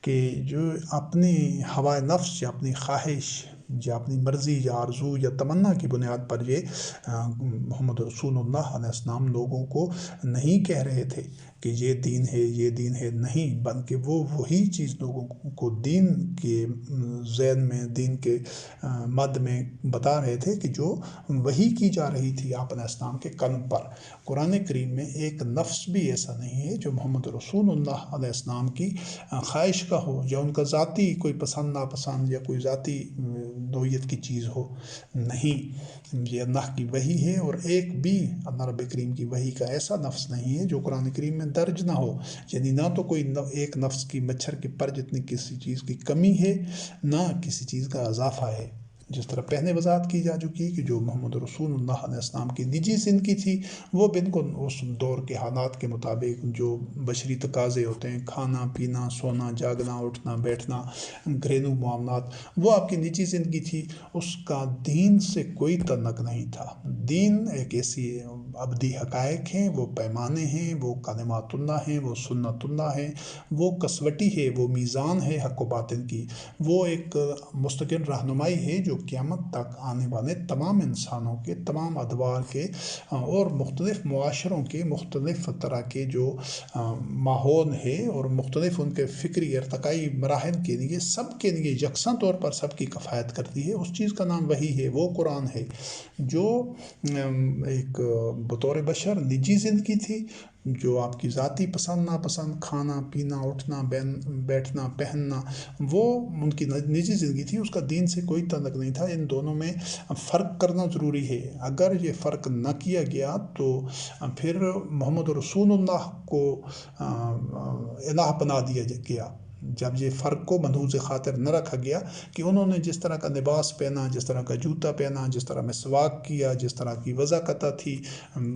Speaker 1: کہ جو اپنی ہوائے نفس یا اپنی خواہش یا اپنی مرضی یا آرزو یا تمنا کی بنیاد پر یہ محمد رسول اللہ علیہ السلام لوگوں کو نہیں کہہ رہے تھے کہ یہ دین ہے، یہ دین ہے، نہیں، بلکہ وہ وہی چیز لوگوں کو دین کے ذیل میں، دین کے مد میں بتا رہے تھے کہ جو وحی کی جا رہی تھی آپ علیہ السلام کے قلب پر۔ قرآن کریم میں ایک لفظ بھی ایسا نہیں ہے جو محمد رسول اللہ علیہ السلام کی خواہش کا ہو یا ان کا ذاتی کوئی پسند ناپسند یا کوئی ذاتی نوعیت کی چیز ہو، نہیں، یہ اللہ کی وحی ہے، اور ایک بھی اللہ رب کریم کی وحی کا ایسا لفظ نہیں ہے جو قرآن کریم میں درج نہ ہو، یعنی نہ تو کوئی ایک لفظ کی مچھر کے پر جتنی کسی چیز کی کمی ہے، نہ کسی چیز کا اضافہ ہے، جس طرح پہلے وضاحت کی جا چکی کہ جو محمد رسول اللہ علیہ السلام کی نجی زندگی تھی وہ بالکل اس دور کے حالات کے مطابق جو بشری تقاضے ہوتے ہیں، کھانا پینا سونا جاگنا اٹھنا بیٹھنا گھریلو معاملات، وہ آپ کی نجی زندگی تھی، اس کا دین سے کوئی تعلق نہیں تھا۔ دین ایک ایسی ابدی حقائق ہیں، وہ پیمانے ہیں، وہ کلمات اللہ ہیں، وہ سنت اللہ ہیں، وہ کسوٹی ہے، وہ میزان ہے حق و باطل کی، وہ ایک مستقل رہنمائی ہے جو جو قیامت تک آنے والے تمام انسانوں کے، تمام ادوار کے اور مختلف معاشروں کے مختلف طرح کے جو ماحول ہے اور مختلف ان کے فکری ارتقائی مراحل کے لیے سب کے لیے یکساں طور پر سب کی کفایت کرتی ہے، اس چیز کا نام وحی ہے، وہ قرآن ہے، جو ایک بطور بشر نجی زندگی تھی، جو آپ کی ذاتی پسند ناپسند، کھانا پینا، اٹھنا بیٹھنا پہننا، وہ ان کی نجی زندگی تھی، اس کا دین سے کوئی تعلق نہیں تھا۔ ان دونوں میں فرق کرنا ضروری ہے۔ اگر یہ فرق نہ کیا گیا تو پھر محمد رسول اللہ کو الہ بنا دیا گیا۔ جب یہ فرق کو منحوظ خاطر نہ رکھا گیا کہ انہوں نے جس طرح کا لباس پہنا، جس طرح کا جوتا پہنا، جس طرح مسواک کیا، جس طرح کی وضاقتہ تھی،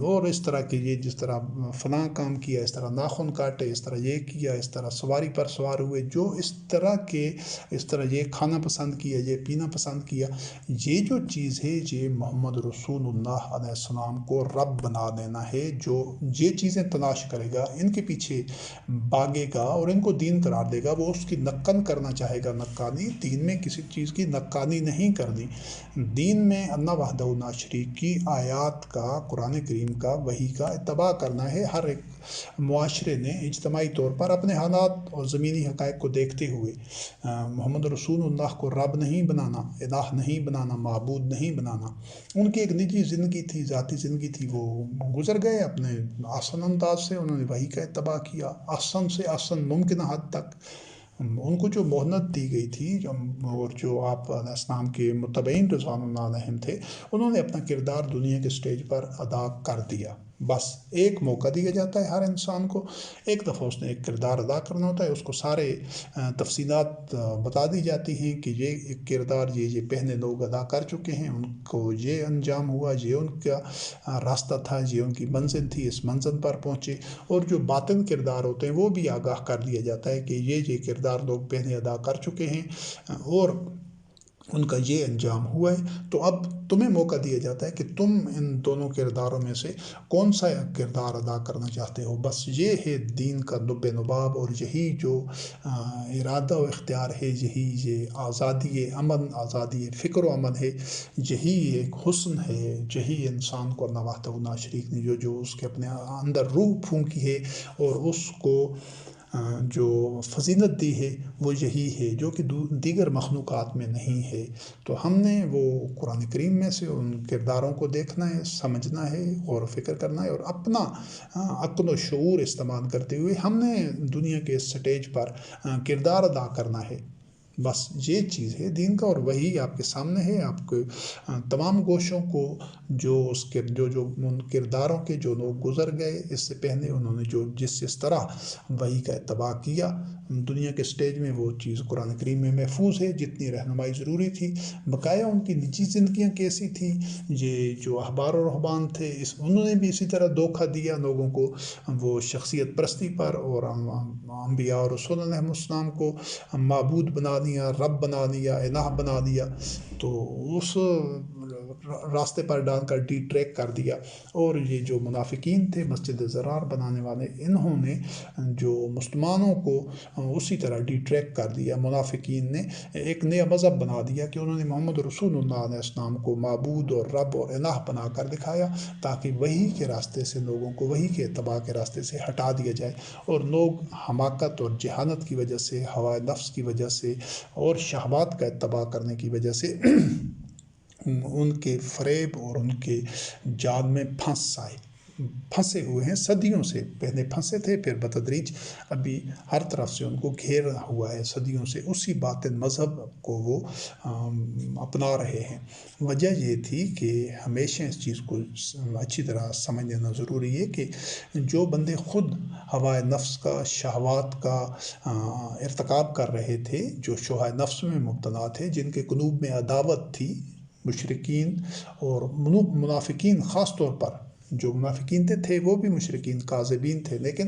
Speaker 1: اور اس طرح کے یہ جس طرح فلاں کام کیا، اس طرح ناخن کاٹے، اس طرح یہ کیا، اس طرح سواری پر سوار ہوئے، جو اس طرح یہ کھانا پسند کیا، یہ پینا پسند کیا، یہ جو چیز ہے یہ محمد رسول اللہ علیہ السلام کو رب بنا دینا ہے۔ جو یہ چیزیں تلاش کرے گا، ان کے پیچھے بھاگے گا اور ان کو دین قرار دے گا، وہ اس کی نقل کرنا چاہے گا۔ نقانی دین میں کسی چیز کی نقانی نہیں کرنی۔ دین میں اللہ وحدہ لا شریک کی آیات کا، قرآن کریم کا، وحی کا اتباع کرنا ہے۔ ہر ایک معاشرے نے اجتماعی طور پر اپنے حالات اور زمینی حقائق کو دیکھتے ہوئے محمد رسول اللہ کو رب نہیں بنانا، الہ نہیں بنانا، معبود نہیں بنانا۔ ان کی ایک نجی زندگی تھی، ذاتی زندگی تھی، وہ گزر گئے اپنے آسن انداز سے، انہوں نے وحی کا اتباع کیا آسن سے آسن ممکنہ حد تک۔ ان کو جو مہلت دی گئی تھی اور جو آپ علیہ السلام کے متبعین رضوان اللہ علیہم تھے، انہوں نے اپنا کردار دنیا کے سٹیج پر ادا کر دیا۔ بس ایک موقع دیا جاتا ہے ہر انسان کو، ایک دفعہ اس نے ایک کردار ادا کرنا ہوتا ہے، اس کو سارے تفصیلات بتا دی جاتی ہیں کہ یہ ایک کردار یہ پہلے لوگ ادا کر چکے ہیں، ان کو یہ انجام ہوا، یہ ان کا راستہ تھا، یہ ان کی منزل تھی، اس منزل پر پہنچے۔ اور جو باطن کردار ہوتے ہیں وہ بھی آگاہ کر دیا جاتا ہے کہ یہ کردار لوگ پہلے ادا کر چکے ہیں اور ان کا یہ انجام ہوا ہے۔ تو اب تمہیں موقع دیا جاتا ہے کہ تم ان دونوں کرداروں میں سے کون سا کردار ادا کرنا چاہتے ہو۔ بس یہ ہے دین کا لب لباب، اور یہی جو ارادہ و اختیار ہے، یہی یہ آزادی عمل، آزادی فکر و عمل ہے، یہی ایک حسن ہے، یہی انسان کو اللہ وحدہ لا شریک نے جو اس کے اپنے اندر روح پھونکی ہے اور اس کو جو فضیلت دی ہے، وہ یہی ہے جو کہ دیگر مخلوقات میں نہیں ہے۔ تو ہم نے وہ قرآن کریم میں سے ان کرداروں کو دیکھنا ہے، سمجھنا ہے، غور و فکر کرنا ہے، اور اپنا عقل و شعور استعمال کرتے ہوئے ہم نے دنیا کے سٹیج پر کردار ادا کرنا ہے۔ بس یہ چیز ہے دین کا، اور وہی آپ کے سامنے ہے۔ آپ کو تمام گوشوں کو جو ان کرداروں کے جو لوگ گزر گئے اس سے پہلے، انہوں نے جو جس طرح وحی کا اتباع کیا دنیا کے سٹیج میں، وہ چیز قرآن کریم میں محفوظ ہے، جتنی رہنمائی ضروری تھی۔ بقایا ان کی نجی زندگیاں کیسی تھیں، یہ جو احبار و رہبان تھے انہوں نے بھی اسی طرح دھوکہ دیا لوگوں کو، وہ شخصیت پرستی پر، اور انبیاء اور رسول علیہ السلام کو معبود بنا دیا، رب بنا دیا، الہ بنا دیا، تو اس راستے پر ڈال کر ڈی ٹریک کر دیا۔ اور یہ جو منافقین تھے، مسجد زرار بنانے والے، انہوں نے جو مسلمانوں کو اسی طرح ڈی ٹریک کر دیا۔ منافقین نے ایک نیا مذہب بنا دیا کہ انہوں نے محمد رسول اللہ علیہ السلام کو معبود اور رب اور الہ بنا کر دکھایا، تاکہ وحی کے راستے سے لوگوں کو، وحی کے اتباع کے راستے سے ہٹا دیا جائے، اور لوگ حماقت اور جہالت کی وجہ سے، ہوائے نفس کی وجہ سے اور شہوات کا اتباع کرنے کی وجہ سے ان کے فریب اور ان کے جال میں پھنسے ہوئے ہیں صدیوں سے۔ پہلے پھنسے تھے، پھر بتدریج ابھی ہر طرف سے ان کو گھیرا ہوا ہے صدیوں سے، اسی باطل مذہب کو وہ اپنا رہے ہیں۔ وجہ یہ تھی کہ ہمیشہ اس چیز کو اچھی طرح سمجھ لینا ضروری ہے کہ جو بندے خود ہوائے نفس کا، شہوات کا ارتکاب کر رہے تھے، جو شوہائے نفس میں مبتلا تھے، جن کے قلوب میں عداوت تھی، مشرکین اور منافقین خاص طور پر جو منافقین تھے وہ بھی مشرکین کاذبین تھے، لیکن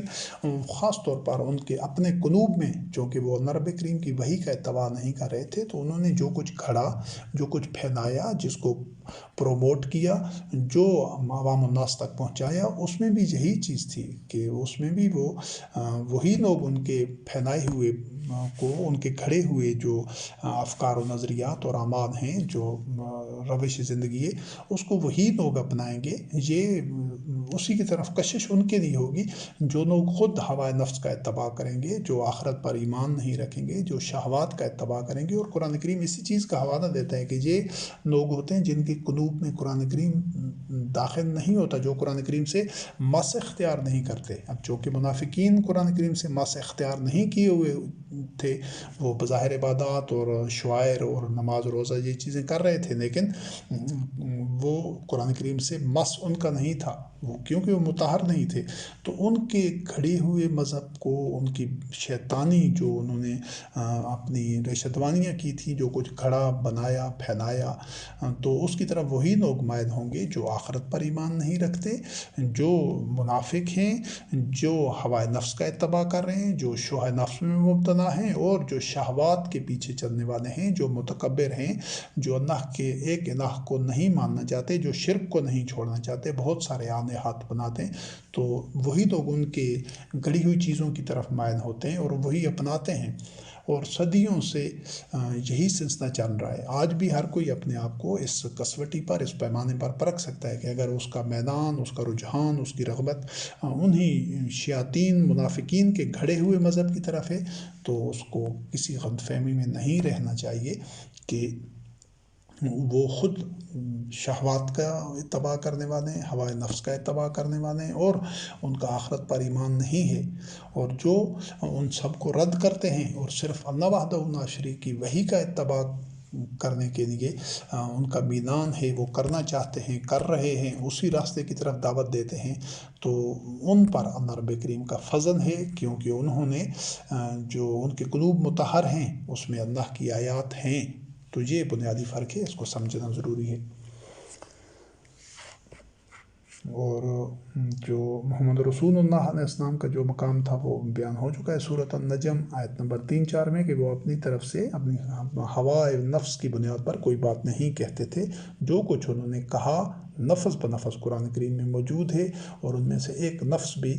Speaker 1: خاص طور پر ان کے اپنے قلوب میں چونکہ وہ رب کریم کی وحی کا اتباع نہیں کر رہے تھے، تو انہوں نے جو کچھ گھڑا، جو کچھ پھیلایا، جس کو پروموٹ کیا، جو عوام الناس تک پہنچایا، اس میں بھی یہی چیز تھی کہ اس میں بھی وہی لوگ ان کے پھیلائے ہوئے کو، ان کے کھڑے ہوئے جو افکار و نظریات اور اعمال ہیں، جو روش زندگی ہے، اس کو وہی لوگ اپنائیں گے۔ یہ اسی کی طرف کشش ان کے لیے ہوگی جو لوگ خود ہوائے نفس کا اتباع کریں گے، جو آخرت پر ایمان نہیں رکھیں گے، جو شہوات کا اتباع کریں گے۔ اور قرآن کریم اسی چیز کا حوالہ دیتا ہے کہ یہ لوگ ہوتے ہیں جن کے قلوب میں قرآن کریم داخل نہیں ہوتا، جو قرآن کریم سے مس اختیار نہیں کرتے۔ اب چونکہ منافقین قرآن کریم سے مس اختیار نہیں کیے ہوئے تھے، وہ بظاہر عبادات اور شعائر اور نماز روزہ یہ چیزیں کر رہے تھے، لیکن وہ قرآن کریم سے مس ان کا نہیں تھا، کیونکہ وہ مطہر نہیں تھے۔ تو ان کے کھڑے ہوئے مذہب کو، ان کی شیطانی جو انہوں نے اپنی ریشتوانیاں کی تھی، جو کچھ کھڑا بنایا پھیلایا، تو اس کی طرف وہی لوگ مائل ہوں گے جو آخرت پر ایمان نہیں رکھتے، جو منافق ہیں، جو ہوائے نفس کا اتباع کر رہے ہیں، جو شوہے نفس میں مبتلا ہیں، اور جو شہوات کے پیچھے چلنے والے ہیں، جو متکبر ہیں، جو اللہ کے ایک الہ کو نہیں ماننا چاہتے، جو شرک کو نہیں چھوڑنا چاہتے، بہت سارے آلہات بناتے ہیں، تو وہی لوگ ان کے گڑی ہوئی چیزوں کی طرف مائل ہوتے ہیں اور وہی اپناتے ہیں۔ اور صدیوں سے یہی سلسلہ چل رہا ہے۔ آج بھی ہر کوئی اپنے آپ کو اس کسوٹی پر، اس پیمانے پر پرکھ سکتا ہے کہ اگر اس کا میدان، اس کا رجحان، اس کی رغبت انہی شیاطین منافقین کے گھڑے ہوئے مذہب کی طرف ہے، تو اس کو کسی غلط فہمی میں نہیں رہنا چاہیے کہ وہ خود شہوات کا اتباع کرنے والے ہیں، ہوائے نفس کا اتباع کرنے والے ہیں، اور ان کا آخرت پر ایمان نہیں ہے، اور جو ان سب کو رد کرتے ہیں اور صرف اللہ وحدہ لا شریک کی وحی کا اتباع کرنے کے لیے ان کا میدان ہے، وہ کرنا چاہتے ہیں، کر رہے ہیں، اسی راستے کی طرف دعوت دیتے ہیں، تو ان پر اللہ رب کریم کا فضل ہے، کیونکہ انہوں نے جو ان کے قلوب مطہر ہیں اس میں اللہ کی آیات ہیں۔ تو یہ بنیادی فرق ہے، اس کو سمجھنا ضروری ہے۔ اور جو محمد رسول اللہ علیہ السلام کا جو مقام تھا وہ بیان ہو چکا ہے سورۃ النجم آیت نمبر 3-4 میں، کہ وہ اپنی طرف سے اپنی ہوائے نفس کی بنیاد پر کوئی بات نہیں کہتے تھے۔ جو کچھ انہوں نے کہا نفس بنفس قرآن کریم میں موجود ہے، اور ان میں سے ایک نفس بھی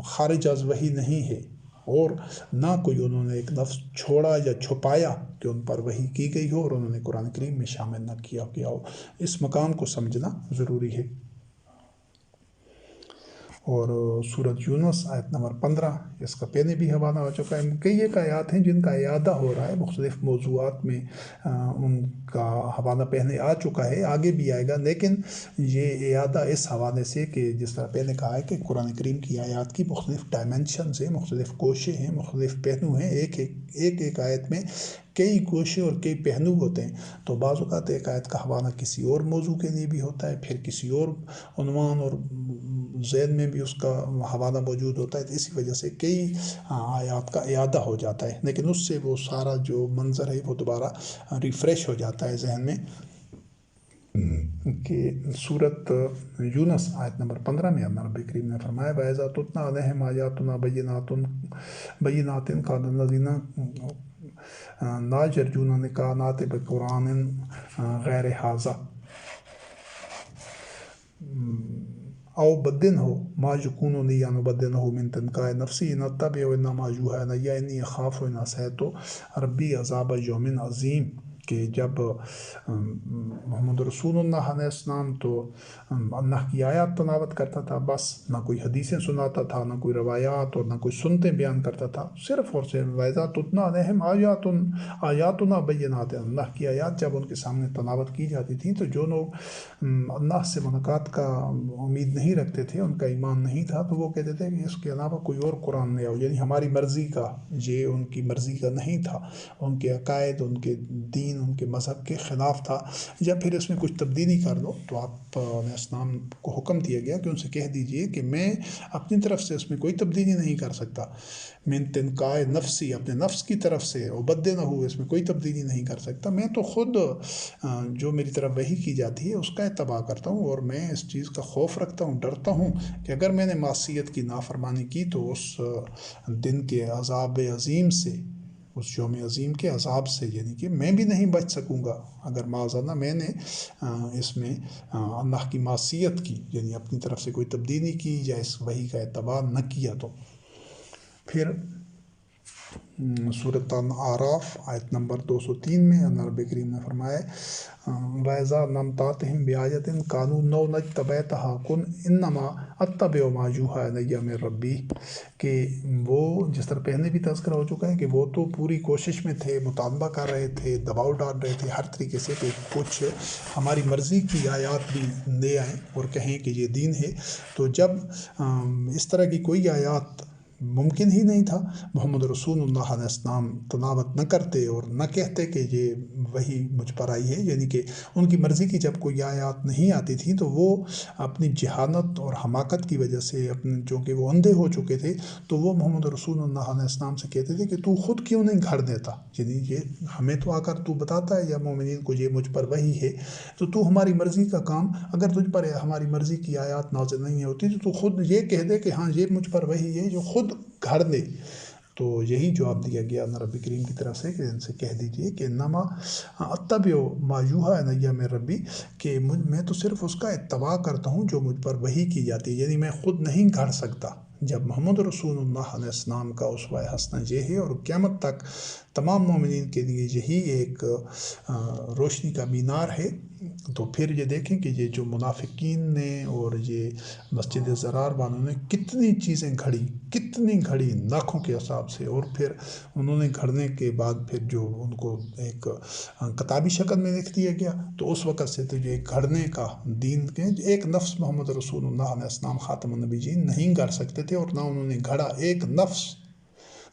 Speaker 1: خارج از وحی نہیں ہے، اور نہ کوئی انہوں نے ایک لفظ چھوڑا یا چھپایا کہ ان پر وحی کی گئی ہو اور انہوں نے قرآن کریم میں شامل نہ کیا ہو۔ اس مقام کو سمجھنا ضروری ہے۔ اور سورۃ یونس آیت نمبر 15، اس کا پہلے بھی حوالہ ہو چکا ہے۔ کئی ایک آیات ہیں جن کا اعادہ ہو رہا ہے، مختلف موضوعات میں ان کا حوالہ پہلے آ چکا ہے، آگے بھی آئے گا، لیکن یہ اعادہ اس حوالے سے کہ جس طرح پہلے کہا ہے کہ قرآن کریم کی آیات کی مختلف ڈائمنشنز ہیں، مختلف کوشے ہیں، مختلف پہلو ہیں، ایک آیت میں کئی گوشے اور کئی پہلو ہوتے ہیں، تو بعض اوقات ایک آیت کا حوالہ کسی اور موضوع کے لیے بھی ہوتا ہے، پھر کسی اور عنوان اور ذیل میں بھی اس کا حوالہ موجود ہوتا ہے، تو اسی وجہ سے کئی آیات کا اعادہ ہو جاتا ہے، لیکن اس سے وہ سارا جو منظر ہے وہ دوبارہ ریفریش ہو جاتا ہے ذہن میں۔ کہ سورۃ یونس آیت نمبر 15 میں اللہ رب کریم نے فرمایا وَإِذَا تُتْلَىٰ عَلَيْهِمْ آيَاتُنَا بَيِّنَاتٍ قَالَ الَّذِينَ لَا يَرْجُونَ لِقَاءَنَا ائْتِ بِقُرْآنٍ غَيْرِ هَٰذَا أَوْ بَدِّلْهُ مَا يَكُونُ لِي أَنْ أُبَدِّلَهُ مِنْ تِلْقَاءِ نَفْسِي إِنْ أَتَّبِعُ إِلَّا مَا يُوحَىٰ إِلَيَّ إِنِّي أَخَافُ إِنْ عَصَيْتُ رَبِّي عَذَابَ يَوْمٍ عَظِيمٍ۔ کہ جب محمد رسول اللہ علیہ السلام تو اللہ کی آیات تلاوت کرتا تھا، بس نہ کوئی حدیثیں سناتا تھا، نہ کوئی روایات اور نہ کوئی سنتیں بیان کرتا تھا، صرف اور صرف وَإِذَا تُتْلَىٰ عَلَيْهِمْ آيَاتُنَا بَيِّنَاتٍ، اللہ کی آیات جب ان کے سامنے تلاوت کی جاتی تھیں تو جو لوگ اللہ سے ملاقات کا امید نہیں رکھتے تھے، ان کا ایمان نہیں تھا، تو وہ کہتے تھے کہ اس کے علاوہ کوئی اور قرآن لے آؤ، یعنی ہماری مرضی کا، یہ ان کی مرضی کا نہیں تھا، ان کے عقائد، ان کے دین دین ان کے مذہب کے خلاف تھا، یا پھر اس میں کچھ تبدیلی کر دو، تو آپ علیہ السلام کو حکم دیا گیا کہ ان سے کہہ دیجئے کہ میں اپنی طرف سے اس میں کوئی تبدیلی نہیں کر سکتا، من تنقائے نفسی، اپنے نفس کی طرف سے، عبد نہ ہو، اس میں کوئی تبدیلی نہیں کر سکتا، میں تو خود جو میری طرف وحی کی جاتی ہے اس کا اتباع کرتا ہوں، اور میں اس چیز کا خوف رکھتا ہوں، ڈرتا ہوں کہ اگر میں نے معصیت کی نافرمانی کی تو اس دن کے عذاب عظیم سے، اس یوم عظیم کے عذاب سے، یعنی کہ میں بھی نہیں بچ سکوں گا اگر معاذاللہ میں نے اس میں اللہ کی معصیت کی، یعنی اپنی طرف سے کوئی تبدیلی کی یا اس وحی کا اتباع نہ کیا تو۔ پھر سورۃ اعراف آیت نمبر 203 میں اللہ رب کریم نے فرمایا وَإِذَا لَمْ تَأْتِهِمْ بِآيَةٍ قَالُوا لَوْ لَا اتَّبَعْتَهَا قُلْ إِنَّمَا أَتَّبِعُ مَا يُوحَىٰ إِلَيَّ مِن رَّبِّي، کہ وہ جس طرح پہلے بھی تذکرہ ہو چکا ہے کہ وہ تو پوری کوشش میں تھے، مطالبہ کر رہے تھے، دباؤ ڈال رہے تھے ہر طریقے سے کہ کچھ ہماری مرضی کی آیات بھی لے آئیں اور کہیں کہ یہ دین ہے، تو جب اس طرح کی کوئی آیات ممکن ہی نہیں تھا، محمد رسول اللہ علیہ السلام تلاوت نہ کرتے اور نہ کہتے کہ یہ وہی مجھ پر آئی ہے، یعنی کہ ان کی مرضی کی جب کوئی آیات نہیں آتی تھی تو وہ اپنی جہالت اور حماقت کی وجہ سے، چونکہ وہ اندھے ہو چکے تھے، تو وہ محمد رسول اللہ علیہ السلام سے کہتے تھے کہ تو خود کیوں نہیں گھڑ دیتا، یعنی یہ ہمیں تو آ کر تو بتاتا ہے یا مومنین کو یہ مجھ پر وحی ہے، تو ہماری مرضی کا کام، اگر تجھ پر ہماری مرضی کی آیات نازل نہیں ہوتی تو خود یہ کہہ دے کہ ہاں یہ مجھ پر وحی ہے، جو خود گھڑ دے۔ تو یہی جواب دیا گیا اللہ رب کریم کی طرف سے کہ ان سے کہہ دیجئے کہ انما اتبع ما یوحیٰ الی من ربی، کہ میں تو صرف اس کا اتباع کرتا ہوں جو مجھ پر وحی کی جاتی ہے، یعنی میں خود نہیں گھڑ سکتا۔ جب محمد رسول اللہ علیہ السلام کا اسوہ حسنہ یہ ہے، اور قیامت تک تمام مومنین کے لیے یہی ایک روشنی کا مینار ہے، تو پھر یہ دیکھیں کہ یہ جو منافقین نے اور یہ مسجد زرار والوں نے کتنی چیزیں کتنی گھڑی لاکھوں کے حساب سے، اور پھر انہوں نے گھڑنے کے بعد پھر جو ان کو ایک کتابی شکل میں لکھ دیا گیا، تو اس وقت سے تو یہ گھڑنے کا دین کے ایک نفس محمد رسول اللہ علیہ السلام خاتم النبیین نہیں گھڑ سکتے تھے، اور نہ انہوں نے گھڑا ایک نفس،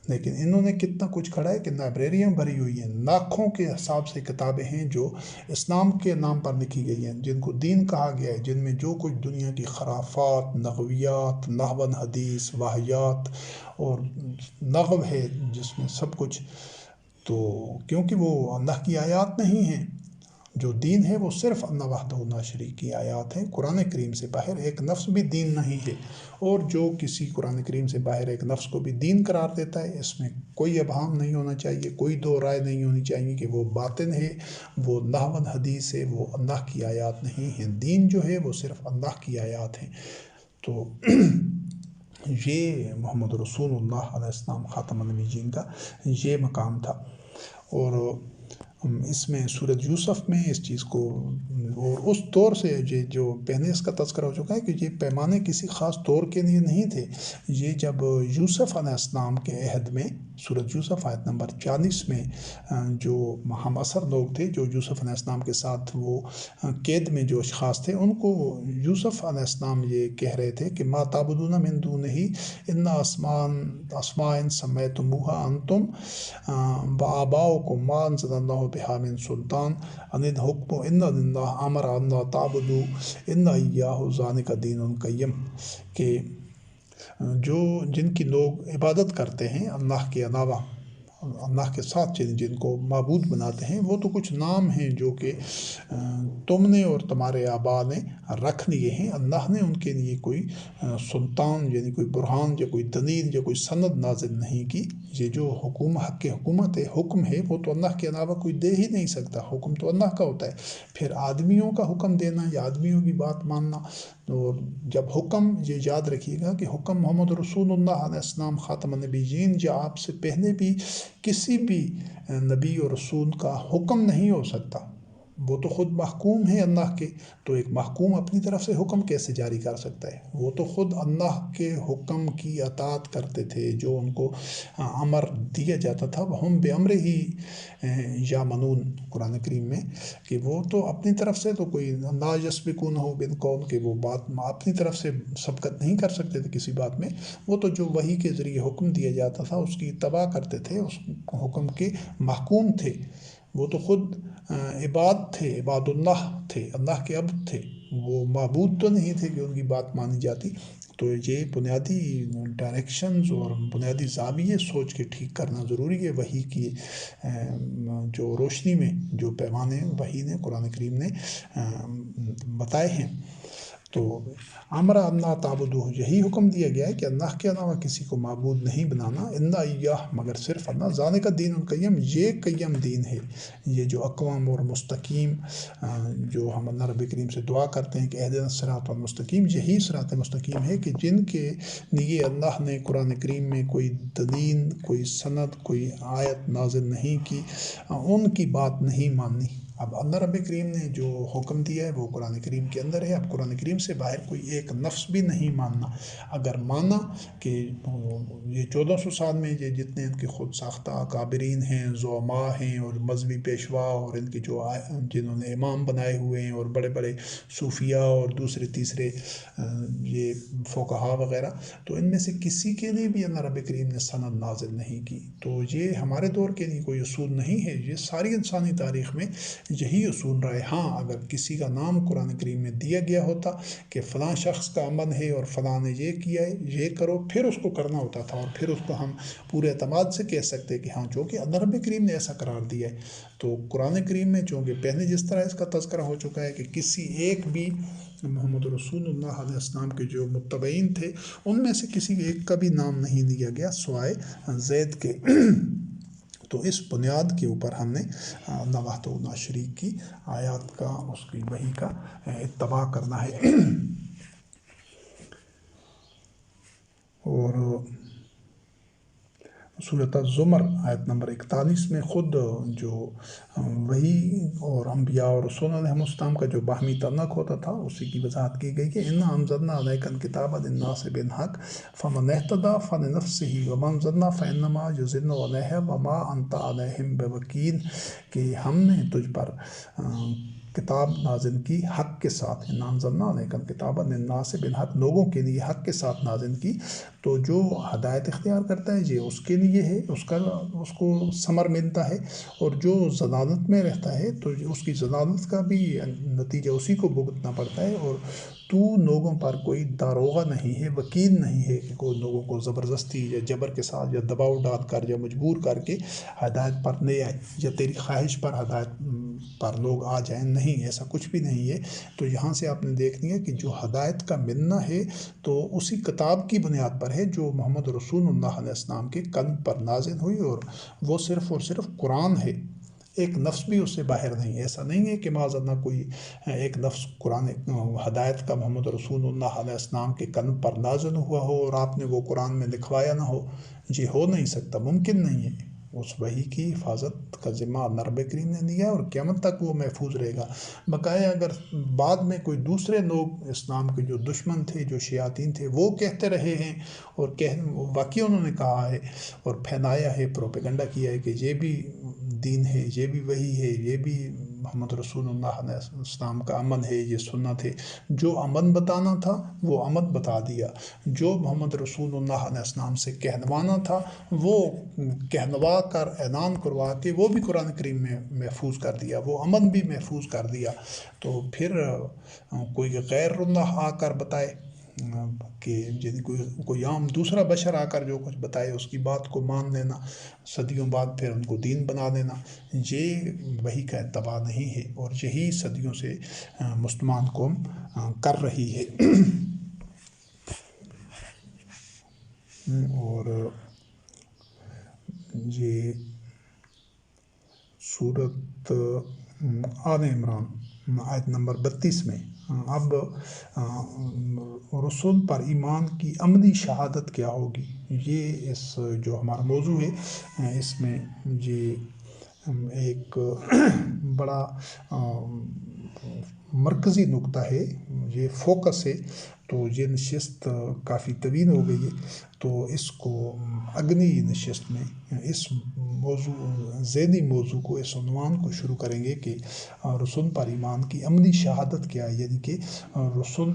Speaker 1: لیکن انہوں نے کتنا کچھ کھڑا ہے کہ لائبریریاں بھری ہوئی ہیں، لاکھوں کے حساب سے کتابیں ہیں جو اسلام کے نام پر لکھی گئی ہیں، جن کو دین کہا گیا ہے، جن میں جو کچھ دنیا کی خرافات، لغویات، لہو حدیث، واہیات اور لغو ہے جس میں سب کچھ، تو کیونکہ وہ اللہ کی آیات نہیں ہیں، جو دین ہے وہ صرف اللہ وحدہ لا شریک کی آیات ہیں، قرآن کریم سے باہر ایک نفس بھی دین نہیں ہے، اور جو کسی قرآن کریم سے باہر ایک نفس کو بھی دین قرار دیتا ہے، اس میں کوئی ابہام نہیں ہونا چاہیے، کوئی دو رائے نہیں ہونی چاہیے کہ وہ باطن ہے، وہ لہو حدیث ہے، وہ اللہ کی آیات نہیں ہیں، دین جو ہے وہ صرف اللہ کی آیات ہیں۔ تو یہ محمد رسول اللہ علیہ السلام خاتم النبیین کا یہ مقام تھا، اور اس میں سورۃ یوسف میں اس چیز کو، اور اس طور سے جو پہلے اس کا تذکرہ ہو چکا ہے کہ یہ پیمانے کسی خاص طور کے لیے نہیں تھے، یہ جب یوسف علیہ السلام کے عہد میں سورۃ یوسف آیت نمبر 40 میں جو ہم اثر لوگ تھے جو یوسف علیہ السلام کے ساتھ وہ قید میں جو اشخاص تھے، ان کو یوسف علیہ السلام یہ کہہ رہے تھے کہ ما تعبدون من دونہ الا اسماء سمیتموها انتم وآباؤکم ما انزل اللہ بہا من سلطان ان الحکم الا للہ امر ان لا تعبدوا الا ایاہ ذالک دین القیم، کہ جن کی لوگ عبادت کرتے ہیں اللہ کے علاوہ، اللہ کے ساتھ جن کو معبود بناتے ہیں، وہ تو کچھ نام ہیں جو کہ تم نے اور تمہارے آبا نے رکھ لیے ہیں، اللہ نے ان کے لیے کوئی سلطان یعنی کوئی برہان یا کوئی دلیل یا کوئی سند نازل نہیں کی۔ یہ جو حق حکومت ہے، حکم ہے، وہ تو اللہ کے علاوہ کوئی دے ہی نہیں سکتا، حکم تو اللہ کا ہوتا ہے، پھر آدمیوں کا حکم دینا یا آدمیوں کی بات ماننا، اور جب حکم، یہ یاد رکھیے گا کہ حکم محمد رسول اللہ علیہ السلام خاتم النبیین یا آپ سے پہلے بھی کسی بھی نبی اور رسول کا حکم نہیں ہو سکتا، وہ تو خود محکوم ہے اللہ کے، تو ایک محکوم اپنی طرف سے حکم کیسے جاری کر سکتا ہے؟ وہ تو خود اللہ کے حکم کی اطاعت کرتے تھے، جو ان کو امر دیا جاتا تھا، ہم بامرہ ہی یعملون قرآن کریم میں، کہ وہ تو اپنی طرف سے تو کوئی لا یسبقونہ بالقول، کہ وہ بات اپنی طرف سے سبقت نہیں کر سکتے تھے کسی بات میں، وہ تو جو وحی کے ذریعے حکم دیا جاتا تھا اس کی اتباع کرتے تھے، اس حکم کے محکوم تھے، وہ تو خود عباد تھے، عباد اللہ تھے، اللہ کے عبد تھے، وہ معبود تو نہیں تھے کہ ان کی بات مانی جاتی۔ تو یہ بنیادی ڈائریکشنز اور بنیادی زاویے سوچ کے ٹھیک کرنا ضروری ہے۔ وحی کی جو روشنی میں جو پیمانے وحی نے، قرآن کریم نے بتائے ہیں، تو امر اللہ تعبدہ، یہی حکم دیا گیا ہے کہ اللہ کے علاوہ کسی کو معبود نہیں بنانا، الا ایاہ، مگر صرف اللہ، ذالک الدین القیم، یہ قیم دین ہے۔ یہ جو اقوام اور مستقیم جو ہم اللہ رب کریم سے دعا کرتے ہیں کہ اہدنا الصراط المستقیم، یہی صراط مستقیم ہے کہ جن کے لیے اللہ نے قرآن کریم میں کوئی دلیل، کوئی سند، کوئی آیت نازل نہیں کی، ان کی بات نہیں ماننی۔ اب اللہ رب کریم نے جو حکم دیا ہے وہ قرآن کریم کے اندر ہے۔ اب قرآن کریم سے باہر کوئی ایک لفظ بھی نہیں ماننا۔ اگر مانا کہ یہ 1400 سال میں یہ جتنے ان کے خود ساختہ اکابرین ہیں، زعماء ہیں اور مذہبی پیشوا اور ان کے جو جنہوں نے امام بنائے ہوئے ہیں اور بڑے بڑے صوفیاء اور دوسرے تیسرے یہ فقہا وغیرہ، تو ان میں سے کسی کے لیے بھی اللہ رب کریم نے سند نازل نہیں کی۔ تو یہ ہمارے دور کے لیے کوئی اصول نہیں ہے، یہ ساری انسانی تاریخ میں یہی اصول رہا ہے۔ ہاں، اگر کسی کا نام قرآن کریم میں دیا گیا ہوتا کہ فلاں شخص کا عمل ہے اور فلاں نے یہ کیا ہے، یہ کرو، پھر اس کو کرنا ہوتا تھا، اور پھر اس کو ہم پورے اعتماد سے کہہ سکتے کہ ہاں، چونکہ اللہ رب کریم نے ایسا قرار دیا ہے۔ تو قرآن کریم میں چونکہ پہلے جس طرح اس کا تذکرہ ہو چکا ہے کہ کسی ایک بھی محمد رسول اللہ علیہ السلام کے جو متبعین تھے، ان میں سے کسی ایک کا بھی نام نہیں لیا گیا سوائے زید کے۔ تو اس بنیاد کے اوپر ہم نے اللہ وحدہ لا شریک کی آیات کا، اس کی وحی کا اتباع کرنا ہے۔ اور سورۃ الزمر آیت نمبر 41 میں خود جو وحی اور انبیاء اور رسول علیہ السلام کا جو باہمی تعلق ہوتا تھا، اسی کی وضاحت کی گئی کہ انا انزلنا علیک الکتاب للناس بالحق فمن اہتدی فلنفسہ ومن ضل فانما یضل علیہا وما انت علیہم بوکیل، کہ ہم نے تجھ پر کتاب نازل کی حق کے ساتھ، انا انزلنا علیک الکتاب للناس بالحق، لوگوں کے لیے حق کے ساتھ نازل کی۔ تو جو ہدایت اختیار کرتا ہے یہ اس کے لیے ہے، اس کو ثمر ملتا ہے، اور جو ضلالت میں رہتا ہے تو اس کی ضلالت کا بھی نتیجہ اسی کو بھگتنا پڑتا ہے۔ اور تو لوگوں پر کوئی داروغہ نہیں ہے، وکیل نہیں ہے کہ کوئی لوگوں کو زبردستی یا جبر کے ساتھ یا دباؤ ڈال کر یا مجبور کر کے ہدایت پر لے آئے، یا تیری خواہش پر ہدایت پر لوگ آ جائیں، نہیں، ایسا کچھ بھی نہیں ہے۔ تو یہاں سے آپ نے دیکھ لیا کہ جو ہدایت کا ملنا ہے تو اسی کتاب کی بنیاد پر ہے جو محمد رسول اللہ علیہ السلام کے قلب پر نازل ہوئی، اور وہ صرف اور صرف قرآن ہے، ایک لفظ بھی اس سے باہر نہیں۔ ایسا نہیں ہے کہ معاذ اللہ کوئی ایک لفظ قرآن ہدایت کا محمد رسول اللہ علیہ السلام کے قلب پر نازل ہوا ہو اور آپ نے وہ قرآن میں لکھوایا نہ ہو، یہ ہو نہیں سکتا، ممکن نہیں ہے۔ اس وحی کی حفاظت کا ذمہ اللہ رب کریم نے لیا اور قیامت تک وہ محفوظ رہے گا۔ بقایا اگر بعد میں کوئی دوسرے لوگ اسلام کے جو دشمن تھے، جو شیاطین تھے، وہ کہتے رہے ہیں اور واقعی انہوں نے کہا ہے اور پھیلایا ہے، پروپیگنڈا کیا ہے کہ یہ بھی دین ہے، یہ بھی وحی ہے، یہ بھی محمد رسول اللہ علیہ السلام کا عمل ہے، یہ سنت ہے، جو عمل بتانا تھا وہ عمل بتا دیا، جو محمد رسول اللہ علیہ السلام سے کہلوانا تھا وہ کہلوا کر اعلان کروا کے وہ بھی قرآن کریم میں محفوظ کر دیا، وہ عمل بھی محفوظ کر دیا۔ تو پھر کوئی غیر اللہ آ کر بتائے کہ کوئی عام دوسرا بشر آ کر جو کچھ بتائے اس کی بات کو مان لینا، صدیوں بعد پھر ان کو دین بنا لینا، یہ وحی کا اتباع نہیں ہے، اور یہی صدیوں سے مسلمان قوم کر رہی ہے۔ اور یہ سورت آل عمران آیت نمبر 32 میں اب رسول پر ایمان کی عملی شہادت کیا ہوگی، یہ اس جو ہمارا موضوع ہے اس میں یہ ایک بڑا مرکزی نقطہ ہے، یہ فوکس ہے۔ تو یہ نشست کافی طویل ہو گئی ہے، تو اس کو اگلی نشست میں اس ذیلی موضوع کو، اس عنوان کو شروع کریں گے کہ رسول پر ایمان کی عملی شہادت کیا ہے، یعنی کہ رسول،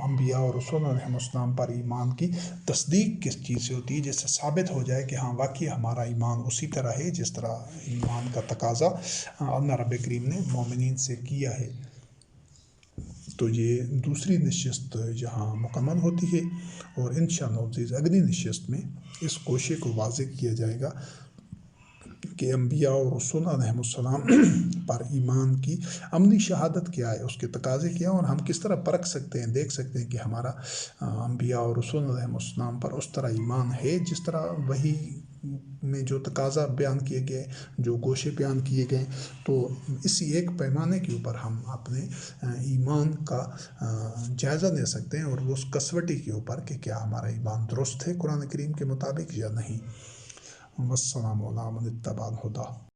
Speaker 1: انبیاء اور رسول علیہ السلام پر ایمان کی تصدیق کس چیز سے ہوتی ہے، جس سے ثابت ہو جائے کہ ہاں واقعی ہمارا ایمان اسی طرح ہے جس طرح ایمان کا تقاضا اللہ رب کریم نے مومنین سے کیا ہے۔ تو یہ دوسری نشست جہاں مکمل ہوتی ہے، اور انشاءاللہ العزیز اگلی نشست میں اس کوشش کو واضح کیا جائے گا کہ انبیاء اور رسول علیہ السلام پر ایمان کی عملی شہادت کیا ہے، اس کے تقاضے کیا ہیں، اور ہم کس طرح پرکھ سکتے ہیں، دیکھ سکتے ہیں کہ ہمارا انبیاء اور رسول علیہ السلام پر اس طرح ایمان ہے جس طرح وہی میں جو تقاضا بیان کیے گئے، جو گوشے بیان کیے گئے۔ تو اسی ایک پیمانے کے اوپر ہم اپنے ایمان کا جائزہ لے سکتے ہیں، اور اس کسوٹی کے اوپر کہ کیا ہمارا ایمان درست ہے قرآن کریم کے مطابق یا نہیں۔ والسلام علی من اتبع الہدی۔